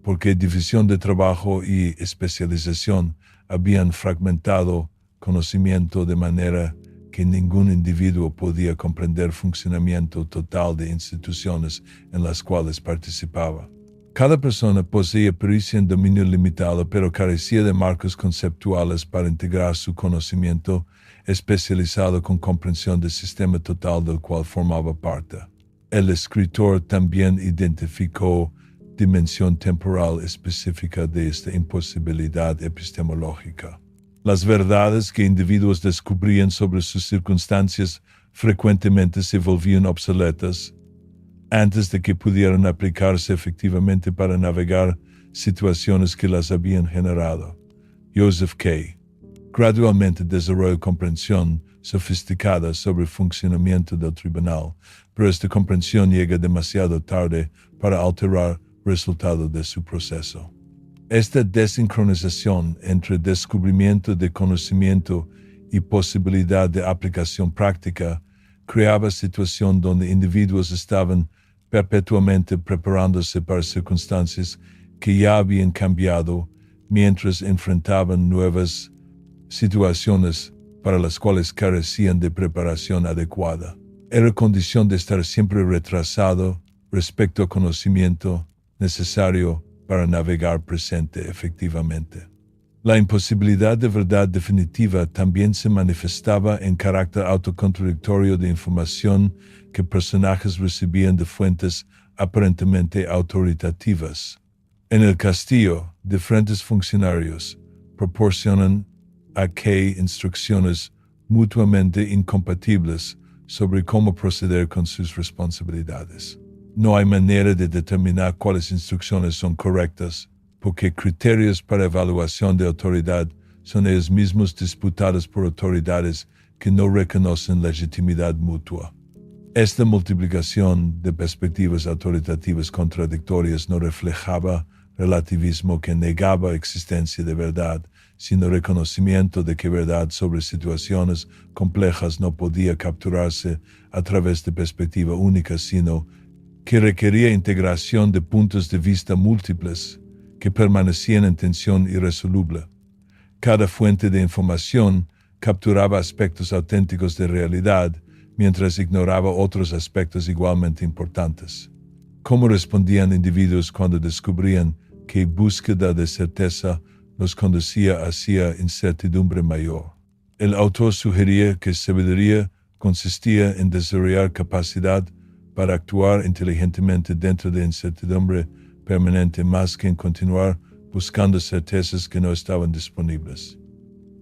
Porque división de trabajo y especialización habían fragmentado conocimiento de manera que ningún individuo podía comprender el funcionamiento total de instituciones en las cuales participaba. Cada persona poseía pericia en dominio limitado, pero carecía de marcos conceptuales para integrar su conocimiento especializado con comprensión del sistema total del cual formaba parte. El escritor también identificó dimensión temporal específica de esta imposibilidad epistemológica. Las verdades que individuos descubrían sobre sus circunstancias frecuentemente se volvían obsoletas antes de que pudieran aplicarse efectivamente para navegar situaciones que las habían generado. Joseph Kay. Gradualmente desarrolló comprensión sofisticada sobre el funcionamiento del tribunal, pero esta comprensión llega demasiado tarde para alterar el resultado de su proceso. Esta desincronización entre descubrimiento de conocimiento y posibilidad de aplicación práctica creaba situación donde individuos estaban perpetuamente preparándose para circunstancias que ya habían cambiado mientras enfrentaban nuevas situaciones para las cuales carecían de preparación adecuada. Era condición de estar siempre retrasado respecto al conocimiento necesario para navegar presente efectivamente. La imposibilidad de verdad definitiva también se manifestaba en carácter autocontradictorio de información que personajes recibían de fuentes aparentemente autoritativas. En el castillo, diferentes funcionarios proporcionan a Kay instrucciones mutuamente incompatibles sobre cómo proceder con sus responsabilidades. No hay manera de determinar cuáles instrucciones son correctas, porque criterios para evaluación de autoridad son ellos mismos disputados por autoridades que no reconocen legitimidad mutua. Esta multiplicación de perspectivas autoritativas contradictorias no reflejaba relativismo que negaba existencia de verdad, sino reconocimiento de que verdad sobre situaciones complejas no podía capturarse a través de perspectiva única, sino que requería integración de puntos de vista múltiples que permanecían en tensión irresoluble. Cada fuente de información capturaba aspectos auténticos de realidad, mientras ignoraba otros aspectos igualmente importantes. ¿Cómo respondían individuos cuando descubrían que búsqueda de certeza los conducía hacia incertidumbre mayor? El autor sugería que sabiduría consistía en desarrollar capacidad para actuar inteligentemente dentro de incertidumbre permanente más que en continuar buscando certezas que no estaban disponibles.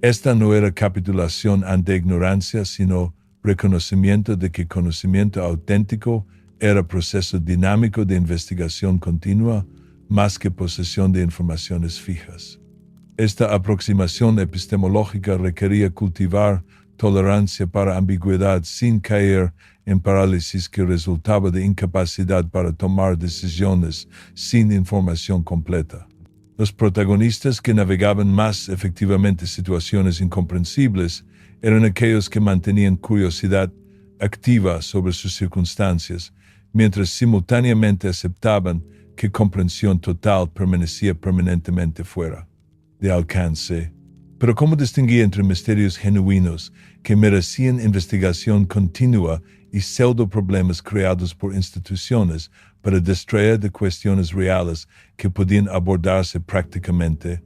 Esta no era capitulación ante ignorancia, sino reconocimiento de que conocimiento auténtico era proceso dinámico de investigación continua más que posesión de informaciones fijas. Esta aproximación epistemológica requería cultivar tolerancia para ambigüedad sin caer en parálisis que resultaba de incapacidad para tomar decisiones sin información completa. Los protagonistas que navegaban más efectivamente situaciones incomprensibles eran aquellos que mantenían curiosidad activa sobre sus circunstancias, mientras simultáneamente aceptaban que comprensión total permanecía permanentemente fuera de alcance. Pero ¿cómo distinguir entre misterios genuinos que merecían investigación continua y pseudo-problemas creados por instituciones para distraer de cuestiones reales que podían abordarse prácticamente?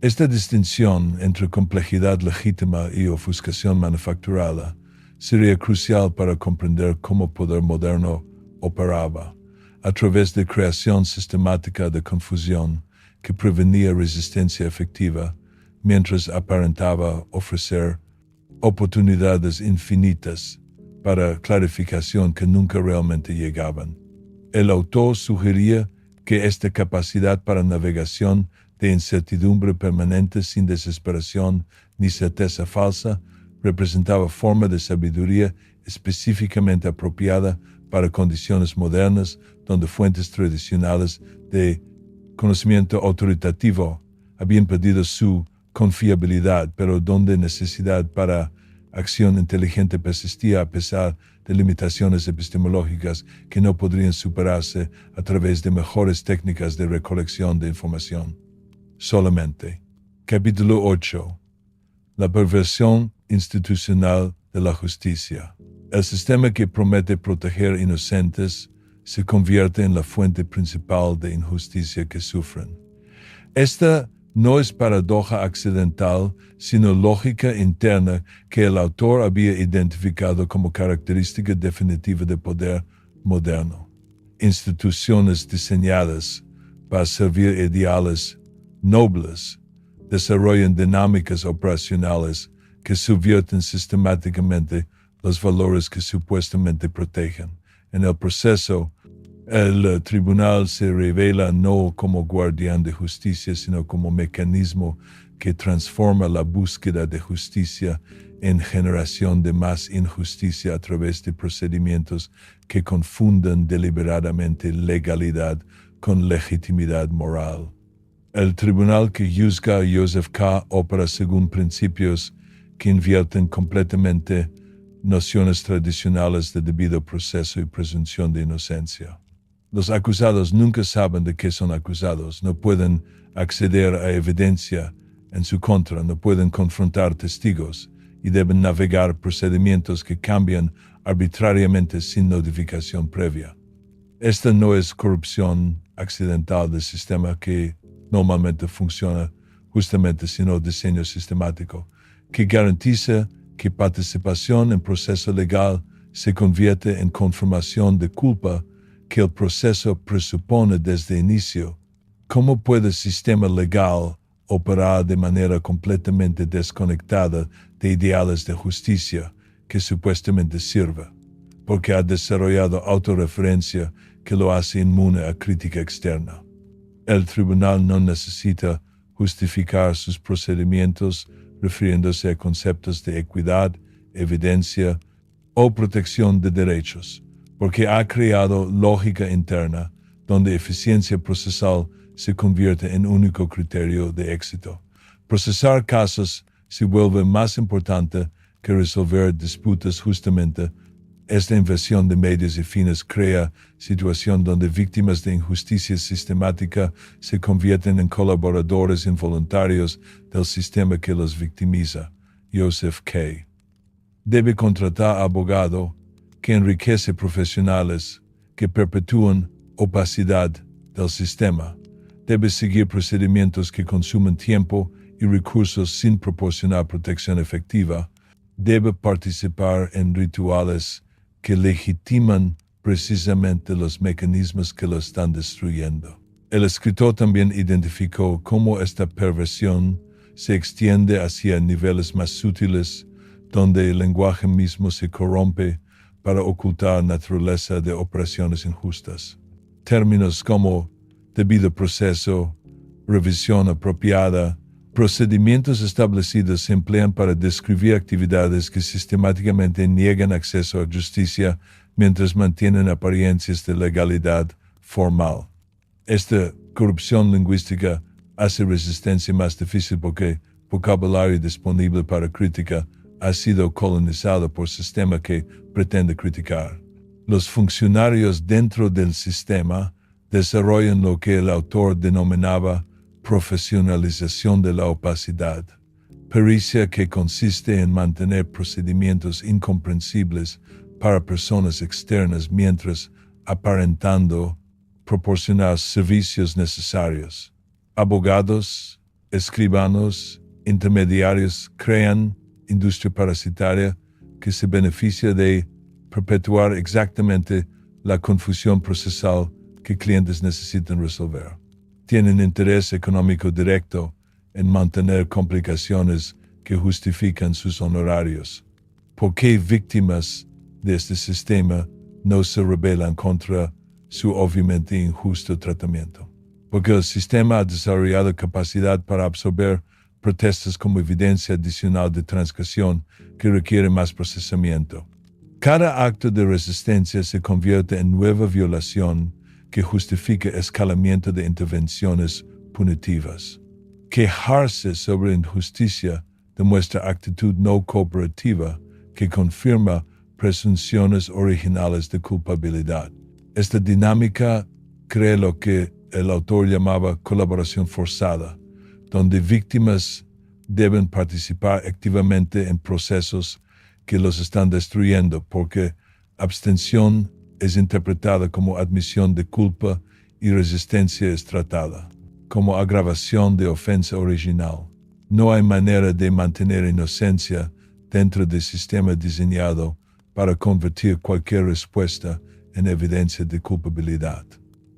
Esta distinción entre complejidad legítima y ofuscación manufacturada sería crucial para comprender cómo el poder moderno operaba, a través de creación sistemática de confusión que prevenía resistencia efectiva, mientras aparentaba ofrecer oportunidades infinitas para clarificación que nunca realmente llegaban. El autor sugería que esta capacidad para navegación de incertidumbre permanente sin desesperación ni certeza falsa representaba forma de sabiduría específicamente apropiada para condiciones modernas donde fuentes tradicionales de conocimiento autoritativo habían perdido su confiabilidad, pero donde necesidad para acción inteligente persistía a pesar de limitaciones epistemológicas que no podrían superarse a través de mejores técnicas de recolección de información. Solamente. Capítulo 8. La perversión institucional de la justicia. El sistema que promete proteger inocentes se convierte en la fuente principal de injusticia que sufren. Esta no es paradoja accidental, sino lógica interna que el autor había identificado como característica definitiva del poder moderno. Instituciones diseñadas para servir ideales nobles desarrollan dinámicas operacionales que subvierten sistemáticamente los valores que supuestamente protegen. En el proceso, el tribunal se revela no como guardián de justicia, sino como mecanismo que transforma la búsqueda de justicia en generación de más injusticia a través de procedimientos que confunden deliberadamente legalidad con legitimidad moral. El tribunal que juzga a Joseph K. opera según principios que invierten completamente nociones tradicionales de debido proceso y presunción de inocencia. Los acusados nunca saben de qué son acusados, no pueden acceder a evidencia en su contra, no pueden confrontar testigos y deben navegar procedimientos que cambian arbitrariamente sin notificación previa. Esta no es corrupción accidental del sistema que normalmente funciona justamente sino diseño sistemático, que garantiza que participación en proceso legal se convierte en confirmación de culpa que el proceso presupone desde inicio. ¿Cómo puede el sistema legal operar de manera completamente desconectada de ideales de justicia que supuestamente sirve? Porque ha desarrollado autorreferencia que lo hace inmune a crítica externa. El tribunal no necesita justificar sus procedimientos refiriéndose a conceptos de equidad, evidencia o protección de derechos, porque ha creado lógica interna donde eficiencia procesal se convierte en único criterio de éxito. Procesar casos se vuelve más importante que resolver disputas justamente. Esta inversión de medios y fines crea situación donde víctimas de injusticia sistemática se convierten en colaboradores involuntarios del sistema que los victimiza. Joseph K. Debe contratar abogado que enriquece profesionales que perpetúan opacidad del sistema. Debe seguir procedimientos que consumen tiempo y recursos sin proporcionar protección efectiva. Debe participar en rituales que legitiman precisamente los mecanismos que lo están destruyendo. El escritor también identificó cómo esta perversión se extiende hacia niveles más sutiles, donde el lenguaje mismo se corrompe para ocultar naturaleza de operaciones injustas. Términos como debido proceso, revisión apropiada, procedimientos establecidos se emplean para describir actividades que sistemáticamente niegan acceso a justicia mientras mantienen apariencias de legalidad formal. Esta corrupción lingüística hace resistencia más difícil porque el vocabulario disponible para crítica ha sido colonizado por sistema que pretende criticar. Los funcionarios dentro del sistema desarrollan lo que el autor denominaba profesionalización de la opacidad, pericia que consiste en mantener procedimientos incomprensibles para personas externas mientras aparentando proporcionar servicios necesarios. Abogados, escribanos, intermediarios crean industria parasitaria que se beneficia de perpetuar exactamente la confusión procesal que clientes necesitan resolver. Tienen interés económico directo en mantener complicaciones que justifican sus honorarios. ¿Por qué víctimas de este sistema no se rebelan contra su obviamente injusto tratamiento? Porque el sistema ha desarrollado capacidad para absorber protestas como evidencia adicional de transgresión que requiere más procesamiento. Cada acto de resistencia se convierte en nueva violación que justifica escalamiento de intervenciones punitivas. Quejarse sobre injusticia demuestra actitud no cooperativa que confirma presunciones originales de culpabilidad. Esta dinámica crea lo que el autor llamaba colaboración forzada, donde víctimas deben participar activamente en procesos que los están destruyendo porque abstención es interpretada como admisión de culpa y resistencia es tratada como agravación de ofensa original. No hay manera de mantener inocencia dentro del sistema diseñado para convertir cualquier respuesta en evidencia de culpabilidad.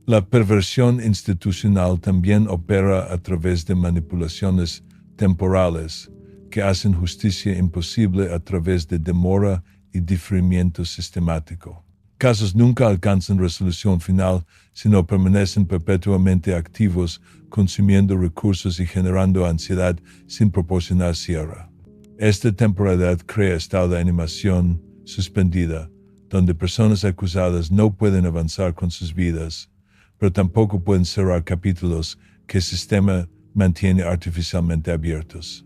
La perversión institucional también opera a través de manipulaciones temporales que hacen justicia imposible a través de demora y diferimiento sistemático. Casos nunca alcanzan resolución final, sino permanecen perpetuamente activos, consumiendo recursos y generando ansiedad sin proporcionar cierre. Esta temporalidad crea estado de animación suspendida, donde personas acusadas no pueden avanzar con sus vidas, pero tampoco pueden cerrar capítulos que el sistema mantiene artificialmente abiertos.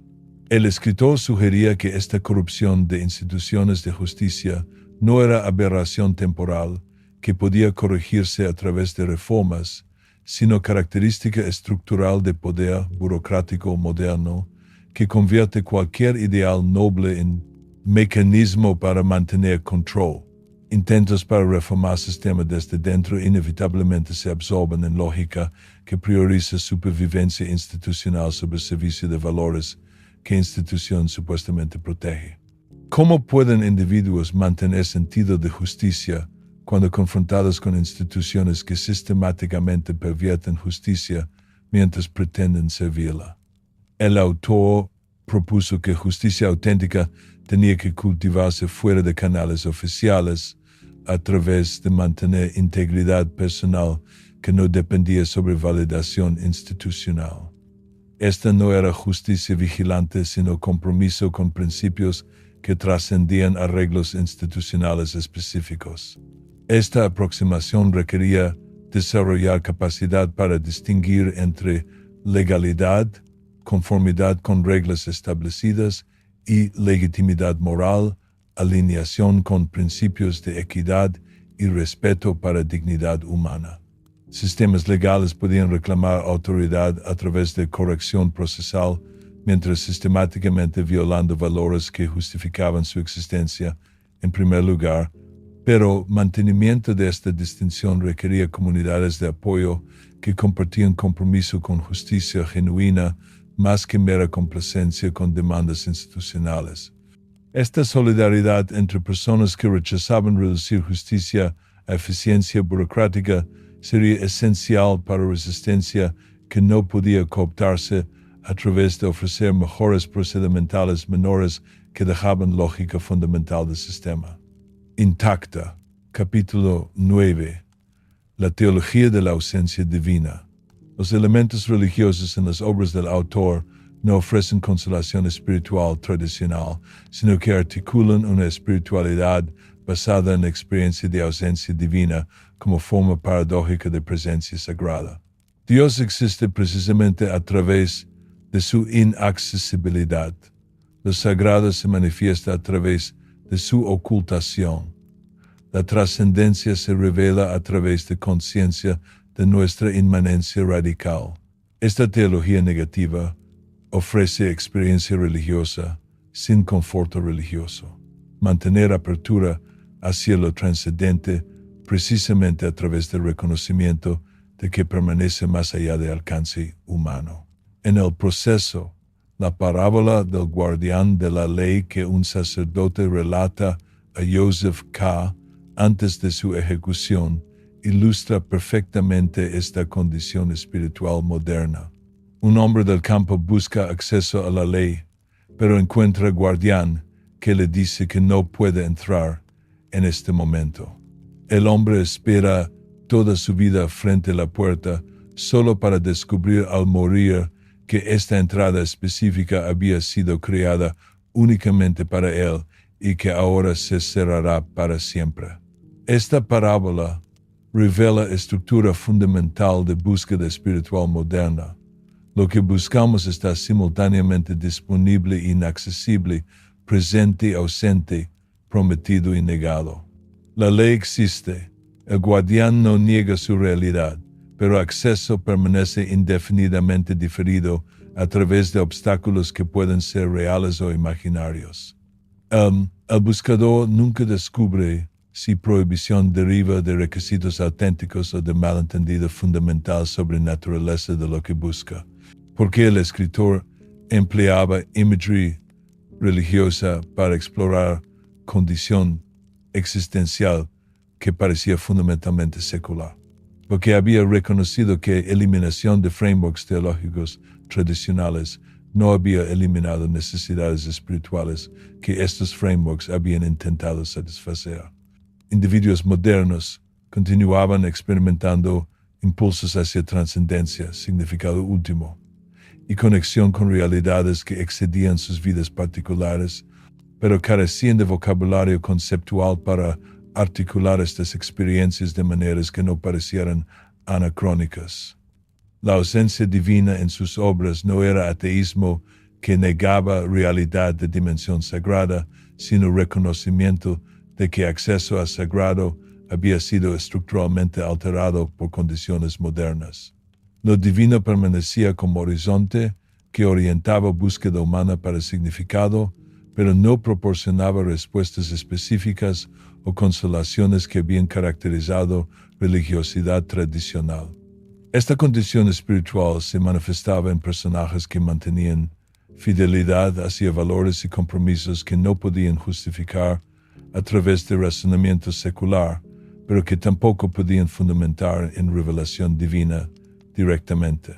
El escritor sugería que esta corrupción de instituciones de justicia no era aberración temporal que podía corregirse a través de reformas, sino característica estructural de poder burocrático moderno que convierte cualquier ideal noble en mecanismo para mantener control. Intentos para reformar el sistema desde dentro inevitablemente se absorben en lógica que prioriza supervivencia institucional sobre el servicio de valores que institución supuestamente protege. ¿Cómo pueden individuos mantener sentido de justicia cuando confrontados con instituciones que sistemáticamente pervierten justicia mientras pretenden servirla? El autor propuso que justicia auténtica tenía que cultivarse fuera de canales oficiales, a través de mantener integridad personal que no dependía sobre validación institucional. Esta no era justicia vigilante, sino compromiso con principios que trascendían arreglos institucionales específicos. Esta aproximación requería desarrollar capacidad para distinguir entre legalidad, conformidad con reglas establecidas y legitimidad moral, alineación con principios de equidad y respeto para dignidad humana. Sistemas legales podían reclamar autoridad a través de corrección procesal, mientras sistemáticamente violando valores que justificaban su existencia en primer lugar, pero mantenimiento de esta distinción requería comunidades de apoyo que compartían compromiso con justicia genuina más que mera complacencia con demandas institucionales. Esta solidaridad entre personas que rechazaban reducir justicia a eficiencia burocrática sería esencial para resistencia que no podía cooptarse a través de ofrecer mejoras procedimentales menores que dejaban lógica fundamental del sistema. Intacta. Capítulo 9. La teología de la ausencia divina. Los elementos religiosos en las obras del autor no ofrecen consolación espiritual tradicional, sino que articulan una espiritualidad basada en la experiencia de ausencia divina como forma paradójica de presencia sagrada. Dios existe precisamente a través de su inaccesibilidad. Lo sagrado se manifiesta a través de su ocultación. La trascendencia se revela a través de conciencia de nuestra inmanencia radical. Esta teología negativa ofrece experiencia religiosa sin conforto religioso. Mantener apertura hacia lo trascendente precisamente a través del reconocimiento de que permanece más allá del alcance humano. En el proceso, la parábola del guardián de la ley que un sacerdote relata a Joseph K. antes de su ejecución ilustra perfectamente esta condición espiritual moderna. Un hombre del campo busca acceso a la ley, pero encuentra guardián que le dice que no puede entrar en este momento. El hombre espera toda su vida frente a la puerta solo para descubrir al morir que esta entrada específica había sido creada únicamente para él y que ahora se cerrará para siempre. Esta parábola revela estructura fundamental de búsqueda espiritual moderna. Lo que buscamos está simultáneamente disponible e inaccesible, presente y ausente, prometido y negado. La ley existe, el guardián no niega su realidad, pero acceso permanece indefinidamente diferido a través de obstáculos que pueden ser reales o imaginarios. El buscador nunca descubre si prohibición deriva de requisitos auténticos o de malentendido fundamental sobre naturaleza de lo que busca, porque el escritor empleaba imagery religiosa para explorar condición existencial que parecía fundamentalmente secular, porque había reconocido que eliminación de frameworks teológicos tradicionales no había eliminado necesidades espirituales que estos frameworks habían intentado satisfacer. Individuos modernos continuaban experimentando impulsos hacia trascendencia, significado último, y conexión con realidades que excedían sus vidas particulares, pero carecían de vocabulario conceptual para articular estas experiencias de maneras que no parecieran anacrónicas. La ausencia divina en sus obras no era ateísmo que negaba realidad de dimensión sagrada, sino reconocimiento de que acceso a sagrado había sido estructuralmente alterado por condiciones modernas. Lo divino permanecía como horizonte que orientaba búsqueda humana para significado, pero no proporcionaba respuestas específicas o consolaciones que habían caracterizado religiosidad tradicional. Esta condición espiritual se manifestaba en personajes que mantenían fidelidad hacia valores y compromisos que no podían justificar a través de razonamiento secular, pero que tampoco podían fundamentar en revelación divina directamente.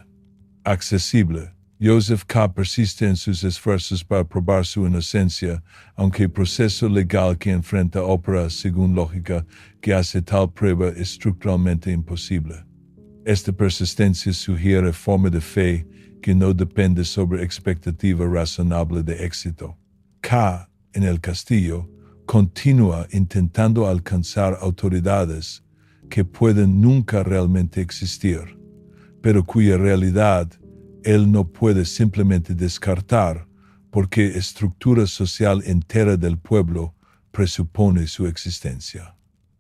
Accesible. Joseph K. persiste en sus esfuerzos para probar su inocencia, aunque el proceso legal que enfrenta opera según lógica que hace tal prueba estructuralmente imposible. Esta persistencia sugiere forma de fe que no depende sobre expectativa razonable de éxito. K. en el castillo continúa intentando alcanzar autoridades que pueden nunca realmente existir, pero cuya realidad él no puede simplemente descartar porque estructura social entera del pueblo presupone su existencia.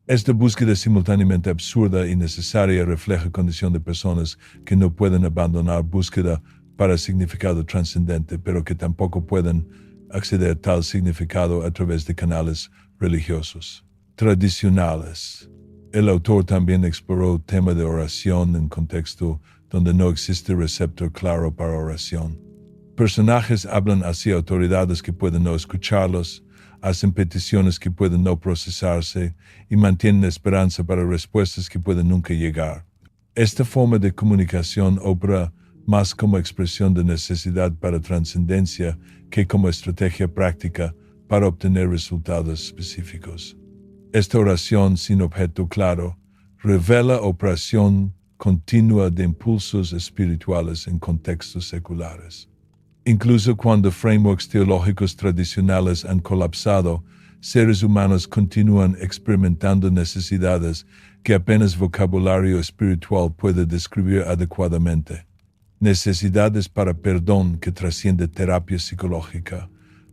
Esta búsqueda simultáneamente absurda y necesaria refleja condición de personas que no pueden abandonar búsqueda para significado trascendente, pero que tampoco pueden acceder a tal significado a través de canales religiosos tradicionales. El autor también exploró el tema de oración en contexto donde no existe receptor claro para oración. Personajes hablan hacia autoridades que pueden no escucharlos, hacen peticiones que pueden no procesarse y mantienen esperanza para respuestas que pueden nunca llegar. Esta forma de comunicación opera más como expresión de necesidad para trascendencia que como estrategia práctica para obtener resultados específicos. Esta oración sin objeto claro revela operación continua de impulsos espirituales en contextos seculares. Incluso cuando frameworks teológicos tradicionales han colapsado, seres humanos continúan experimentando necesidades que apenas vocabulario espiritual puede describir adecuadamente. Necesidades para perdón que trasciende terapia psicológica,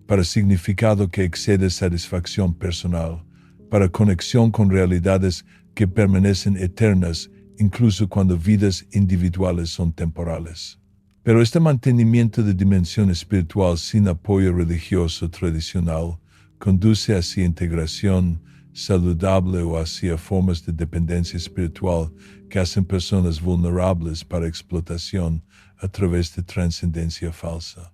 para significado que excede satisfacción personal, para conexión con realidades que permanecen eternas incluso cuando vidas individuales son temporales. Pero este mantenimiento de dimensión espiritual sin apoyo religioso tradicional conduce hacia integración saludable o hacia formas de dependencia espiritual que hacen personas vulnerables para explotación a través de trascendencia falsa,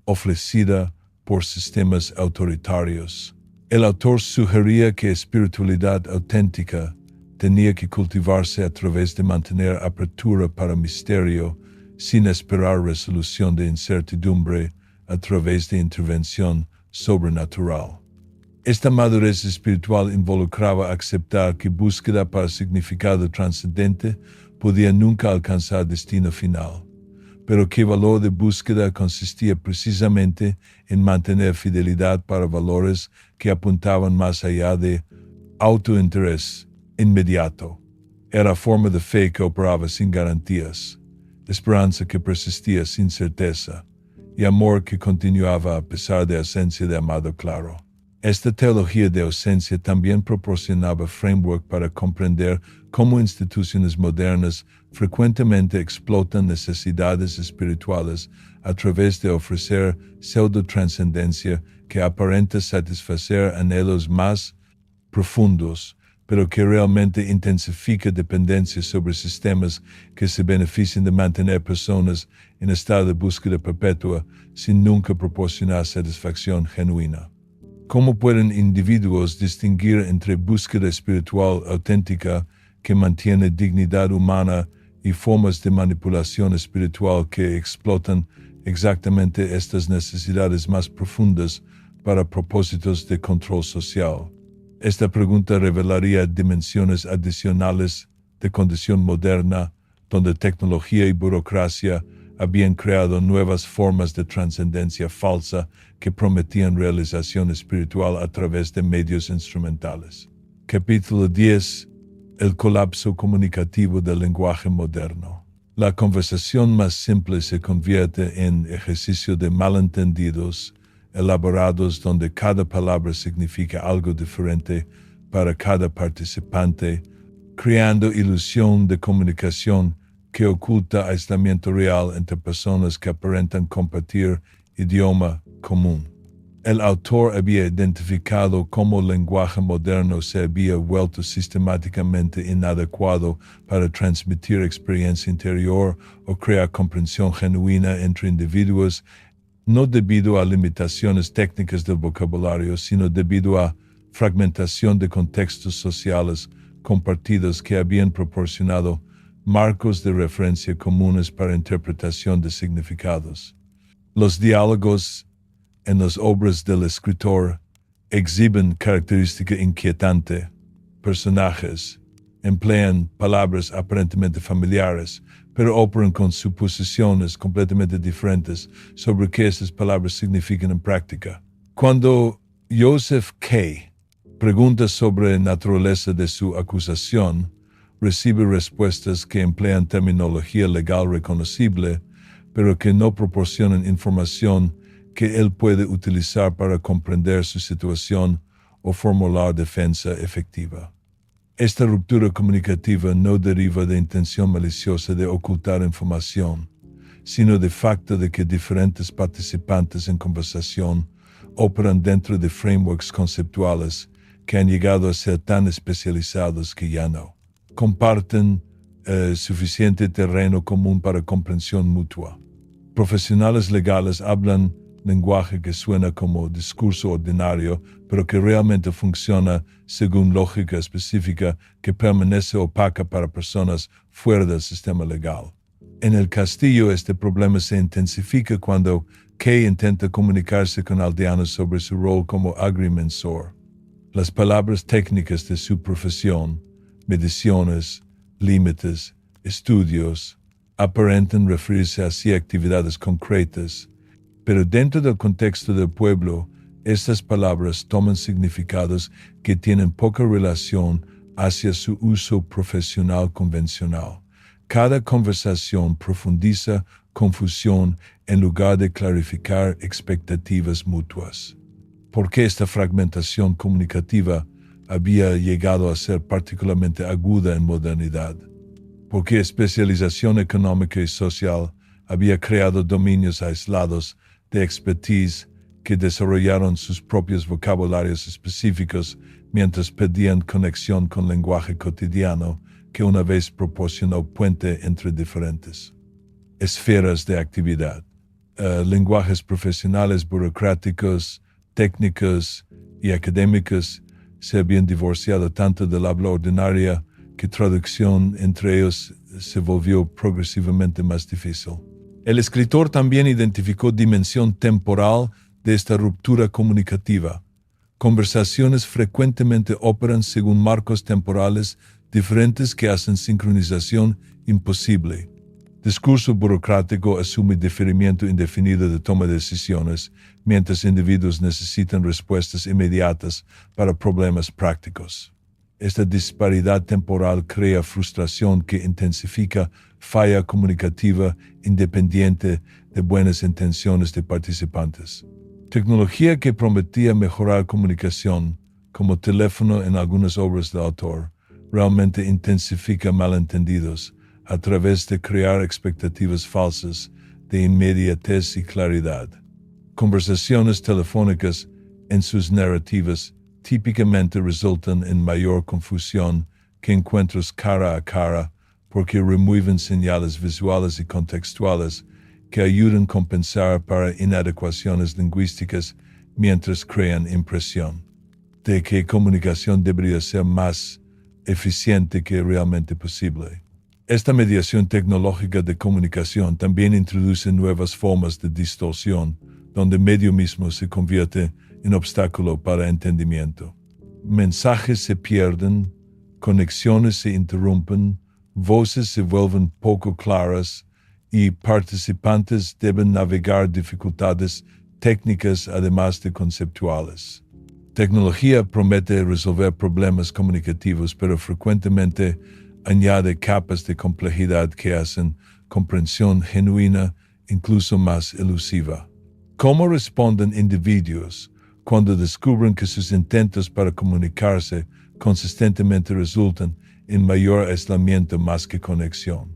ofrecida por sistemas autoritarios. El autor sugería que espiritualidad auténtica tenía que cultivarse a través de mantener apertura para misterio sin esperar resolución de incertidumbre a través de intervención sobrenatural. Esta madurez espiritual involucraba aceptar que búsqueda para significado trascendente podía nunca alcanzar destino final, pero que valor de búsqueda consistía precisamente en mantener fidelidad para valores que apuntaban más allá de autointerés inmediato. Era forma de fe que operaba sin garantías, esperanza que persistía sin certeza, y amor que continuaba a pesar de ausencia de amado claro. Esta teología de ausencia también proporcionaba framework para comprender cómo instituciones modernas frecuentemente explotan necesidades espirituales a través de ofrecer pseudo-trascendencia que aparenta satisfacer anhelos más profundos, pero que realmente intensifica dependencia sobre sistemas que se benefician de mantener personas en estado de búsqueda perpetua sin nunca proporcionar satisfacción genuina. ¿Cómo pueden individuos distinguir entre búsqueda espiritual auténtica que mantiene dignidad humana y formas de manipulación espiritual que explotan exactamente estas necesidades más profundas para propósitos de control social? Esta pregunta revelaría dimensiones adicionales de condición moderna, donde tecnología y burocracia habían creado nuevas formas de trascendencia falsa que prometían realización espiritual a través de medios instrumentales. Capítulo 10. El colapso comunicativo del lenguaje moderno. La conversación más simple se convierte en ejercicio de malentendidos elaborados donde cada palabra significa algo diferente para cada participante, creando ilusión de comunicación que oculta aislamiento real entre personas que aparentan compartir idioma común. El autor había identificado cómo el lenguaje moderno se había vuelto sistemáticamente inadecuado para transmitir experiencia interior o crear comprensión genuina entre individuos, no debido a limitaciones técnicas del vocabulario, sino debido a fragmentación de contextos sociales compartidos que habían proporcionado marcos de referencia comunes para interpretación de significados. Los diálogos en las obras del escritor exhiben característica inquietante. Personajes emplean palabras aparentemente familiares, pero operan con suposiciones completamente diferentes sobre qué esas palabras significan en práctica. Cuando Joseph K. pregunta sobre la naturaleza de su acusación, recibe respuestas que emplean terminología legal reconocible, pero que no proporcionan información que él puede utilizar para comprender su situación o formular defensa efectiva. Esta ruptura comunicativa no deriva de intención maliciosa de ocultar información, sino de facto de que diferentes participantes en conversación operan dentro de frameworks conceptuales que han llegado a ser tan especializados que ya no comparten suficiente terreno común para comprensión mutua. Profesionales legales hablan lenguaje que suena como discurso ordinario, pero que realmente funciona según lógica específica que permanece opaca para personas fuera del sistema legal. En el castillo, este problema se intensifica cuando Kay intenta comunicarse con aldeanos sobre su rol como agrimensor. Las palabras técnicas de su profesión, mediciones, límites, estudios, aparentan referirse así a actividades concretas, pero dentro del contexto del pueblo, estas palabras toman significados que tienen poca relación hacia su uso profesional convencional. Cada conversación profundiza confusión en lugar de clarificar expectativas mutuas. ¿Por qué esta fragmentación comunicativa había llegado a ser particularmente aguda en modernidad? Porque especialización económica y social había creado dominios aislados de expertise que desarrollaron sus propios vocabularios específicos mientras pedían conexión con lenguaje cotidiano que una vez proporcionó puente entre diferentes esferas de actividad. Lenguajes profesionales, burocráticos, técnicos y académicos se habían divorciado tanto del habla ordinaria que traducción entre ellos se volvió progresivamente más difícil. El escritor también identificó dimensión temporal de esta ruptura comunicativa. Conversaciones frecuentemente operan según marcos temporales diferentes que hacen sincronización imposible. Discurso burocrático asume diferimiento indefinido de toma de decisiones, mientras individuos necesitan respuestas inmediatas para problemas prácticos. Esta disparidad temporal crea frustración que intensifica falla comunicativa independiente de buenas intenciones de participantes. Tecnología que prometía mejorar comunicación, como teléfono en algunas obras del autor, realmente intensifica malentendidos a través de crear expectativas falsas de inmediatez y claridad. Conversaciones telefónicas en sus narrativas típicamente resultan en mayor confusión que encuentros cara a cara porque remueven señales visuales y contextuales que ayudan a compensar para inadecuaciones lingüísticas mientras crean impresión de que comunicación debería ser más eficiente que realmente posible. Esta mediación tecnológica de comunicación también introduce nuevas formas de distorsión, donde el medio mismo se convierte en obstáculo para entendimiento. Mensajes se pierden, conexiones se interrumpen, voces se vuelven poco claras y participantes deben navegar dificultades técnicas además de conceptuales. Tecnología promete resolver problemas comunicativos, pero frecuentemente añade capas de complejidad que hacen comprensión genuina, incluso más elusiva. ¿Cómo responden individuos cuando descubren que sus intentos para comunicarse consistentemente resultan en mayor aislamiento más que conexión?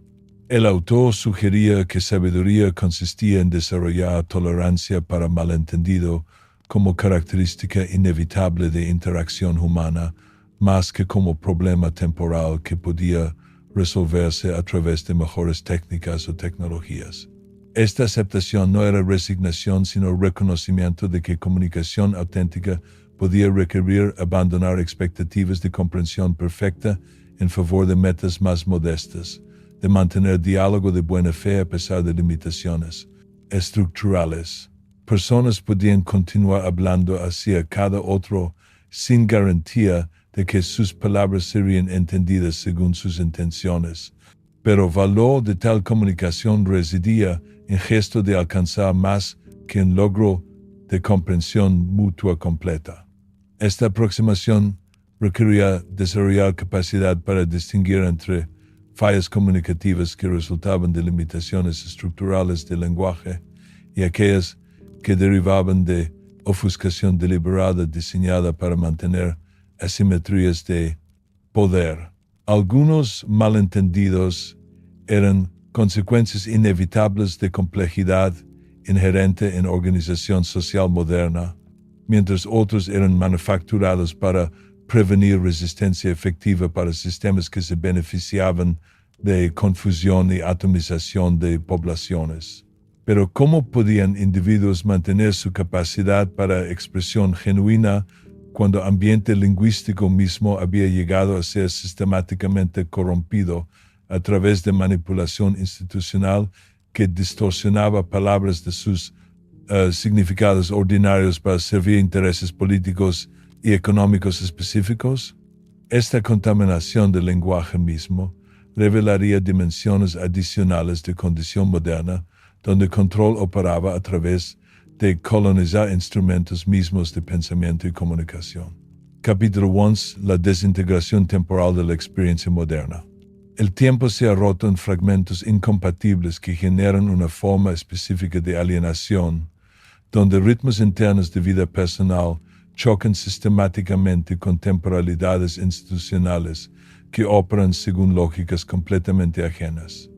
El autor sugería que sabiduría consistía en desarrollar tolerancia para malentendido como característica inevitable de interacción humana, más que como problema temporal que podía resolverse a través de mejores técnicas o tecnologías. Esta aceptación no era resignación, sino reconocimiento de que comunicación auténtica podía requerir abandonar expectativas de comprensión perfecta en favor de metas más modestas, de mantener diálogo de buena fe a pesar de limitaciones estructurales. Personas podían continuar hablando hacia cada otro sin garantía de que sus palabras serían entendidas según sus intenciones, pero el valor de tal comunicación residía en gesto de alcanzar más que en logro de comprensión mutua completa. Esta aproximación requería desarrollar capacidad para distinguir entre fallas comunicativas que resultaban de limitaciones estructurales del lenguaje y aquellas que derivaban de ofuscación deliberada diseñada para mantener asimetrías de poder. Algunos malentendidos eran consecuencias inevitables de complejidad inherente en organización social moderna, mientras otros eran manufacturados para prevenir resistencia efectiva para sistemas que se beneficiaban de confusión y atomización de poblaciones. Pero ¿cómo podían individuos mantener su capacidad para expresión genuina cuando el ambiente lingüístico mismo había llegado a ser sistemáticamente corrompido a través de manipulación institucional que distorsionaba palabras de sus significados ordinarios para servir intereses políticos y económicos específicos? Esta contaminación del lenguaje mismo revelaría dimensiones adicionales de condición moderna, donde el control operaba a través de colonizar instrumentos mismos de pensamiento y comunicación. Capítulo 1. La desintegración temporal de la experiencia moderna. El tiempo se ha roto en fragmentos incompatibles que generan una forma específica de alienación, donde ritmos internos de vida personal chocan sistemáticamente con temporalidades institucionales que operan según lógicas completamente ajenas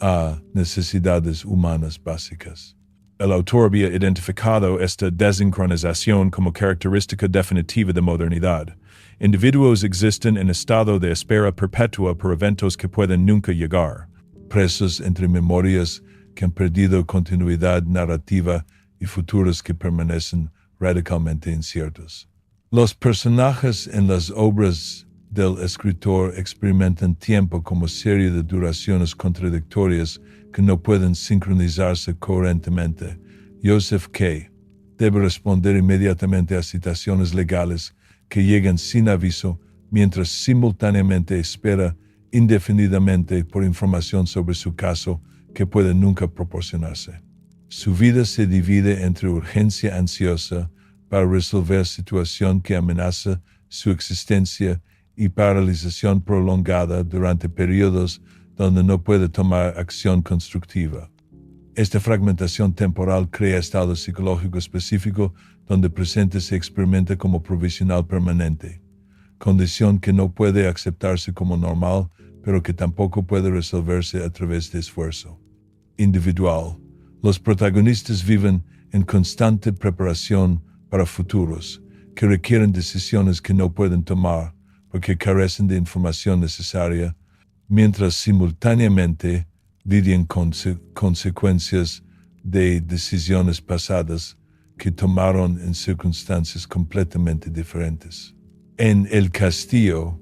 a necesidades humanas básicas. El autor había identificado esta desincronización como característica definitiva de modernidad. Individuos existen en estado de espera perpetua por eventos que pueden nunca llegar, presos entre memorias que han perdido continuidad narrativa y futuros que permanecen radicalmente inciertos. Los personajes en las obras del escritor experimentan tiempo como serie de duraciones contradictorias que no pueden sincronizarse coherentemente. Joseph K. debe responder inmediatamente a citaciones legales que llegan sin aviso, mientras simultáneamente espera indefinidamente por información sobre su caso que puede nunca proporcionarse. Su vida se divide entre urgencia ansiosa para resolver situación que amenaza su existencia y paralización prolongada durante periodos donde no puede tomar acción constructiva. Esta fragmentación temporal crea estado psicológico específico donde el presente se experimenta como provisional permanente, condición que no puede aceptarse como normal, pero que tampoco puede resolverse a través de esfuerzo individual. Los protagonistas viven en constante preparación para futuros, que requieren decisiones que no pueden tomar porque carecen de información necesaria, mientras simultáneamente lidian con consecuencias de decisiones pasadas que tomaron en circunstancias completamente diferentes. En El Castillo,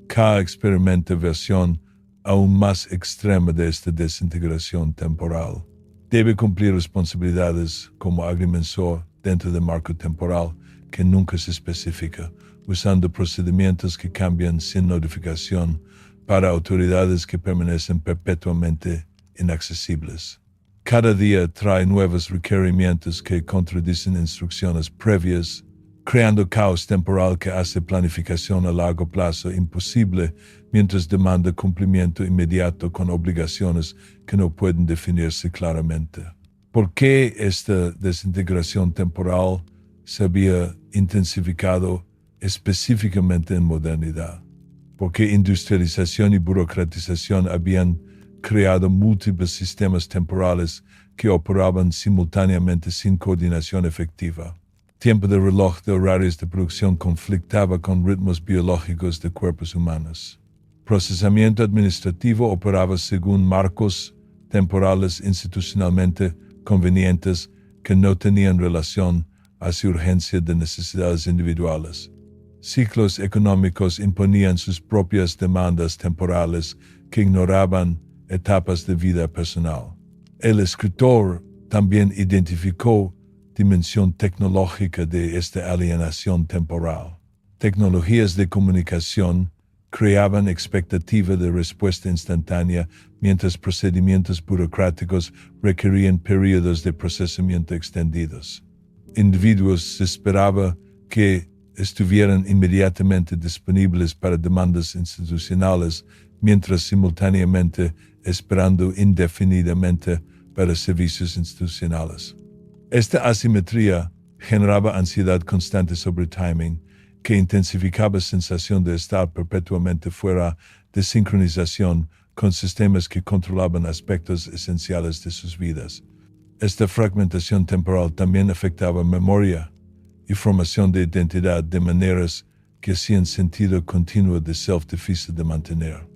K experimenta versión aún más extrema de esta desintegración temporal. Debe cumplir responsabilidades como agrimensor dentro del marco temporal que nunca se especifica, usando procedimientos que cambian sin notificación para autoridades que permanecen perpetuamente inaccesibles. Cada día trae nuevos requerimientos que contradicen instrucciones previas creando caos temporal que hace planificación a largo plazo imposible mientras demanda cumplimiento inmediato con obligaciones que no pueden definirse claramente. ¿Por qué esta desintegración temporal se había intensificado específicamente en modernidad? Porque industrialización y burocratización habían creado múltiples sistemas temporales que operaban simultáneamente sin coordinación efectiva. Tiempo de reloj de horarios de producción conflictaba con ritmos biológicos de cuerpos humanos. Procesamiento administrativo operaba según marcos temporales institucionalmente convenientes que no tenían relación hacia urgencia de necesidades individuales. Ciclos económicos imponían sus propias demandas temporales que ignoraban etapas de vida personal. El escritor también identificó dimensión tecnológica de esta alienación temporal. Tecnologías de comunicación creaban expectativa de respuesta instantánea, mientras procedimientos burocráticos requerían periodos de procesamiento extendidos. Individuos se esperaba que estuvieran inmediatamente disponibles para demandas institucionales, mientras simultáneamente esperando indefinidamente para servicios institucionales. Esta asimetría generaba ansiedad constante sobre timing, que intensificaba sensación de estar perpetuamente fuera de sincronización con sistemas que controlaban aspectos esenciales de sus vidas. Esta fragmentación temporal también afectaba memoria y formación de identidad de maneras que hacían sentido continuo de self difícil de mantener.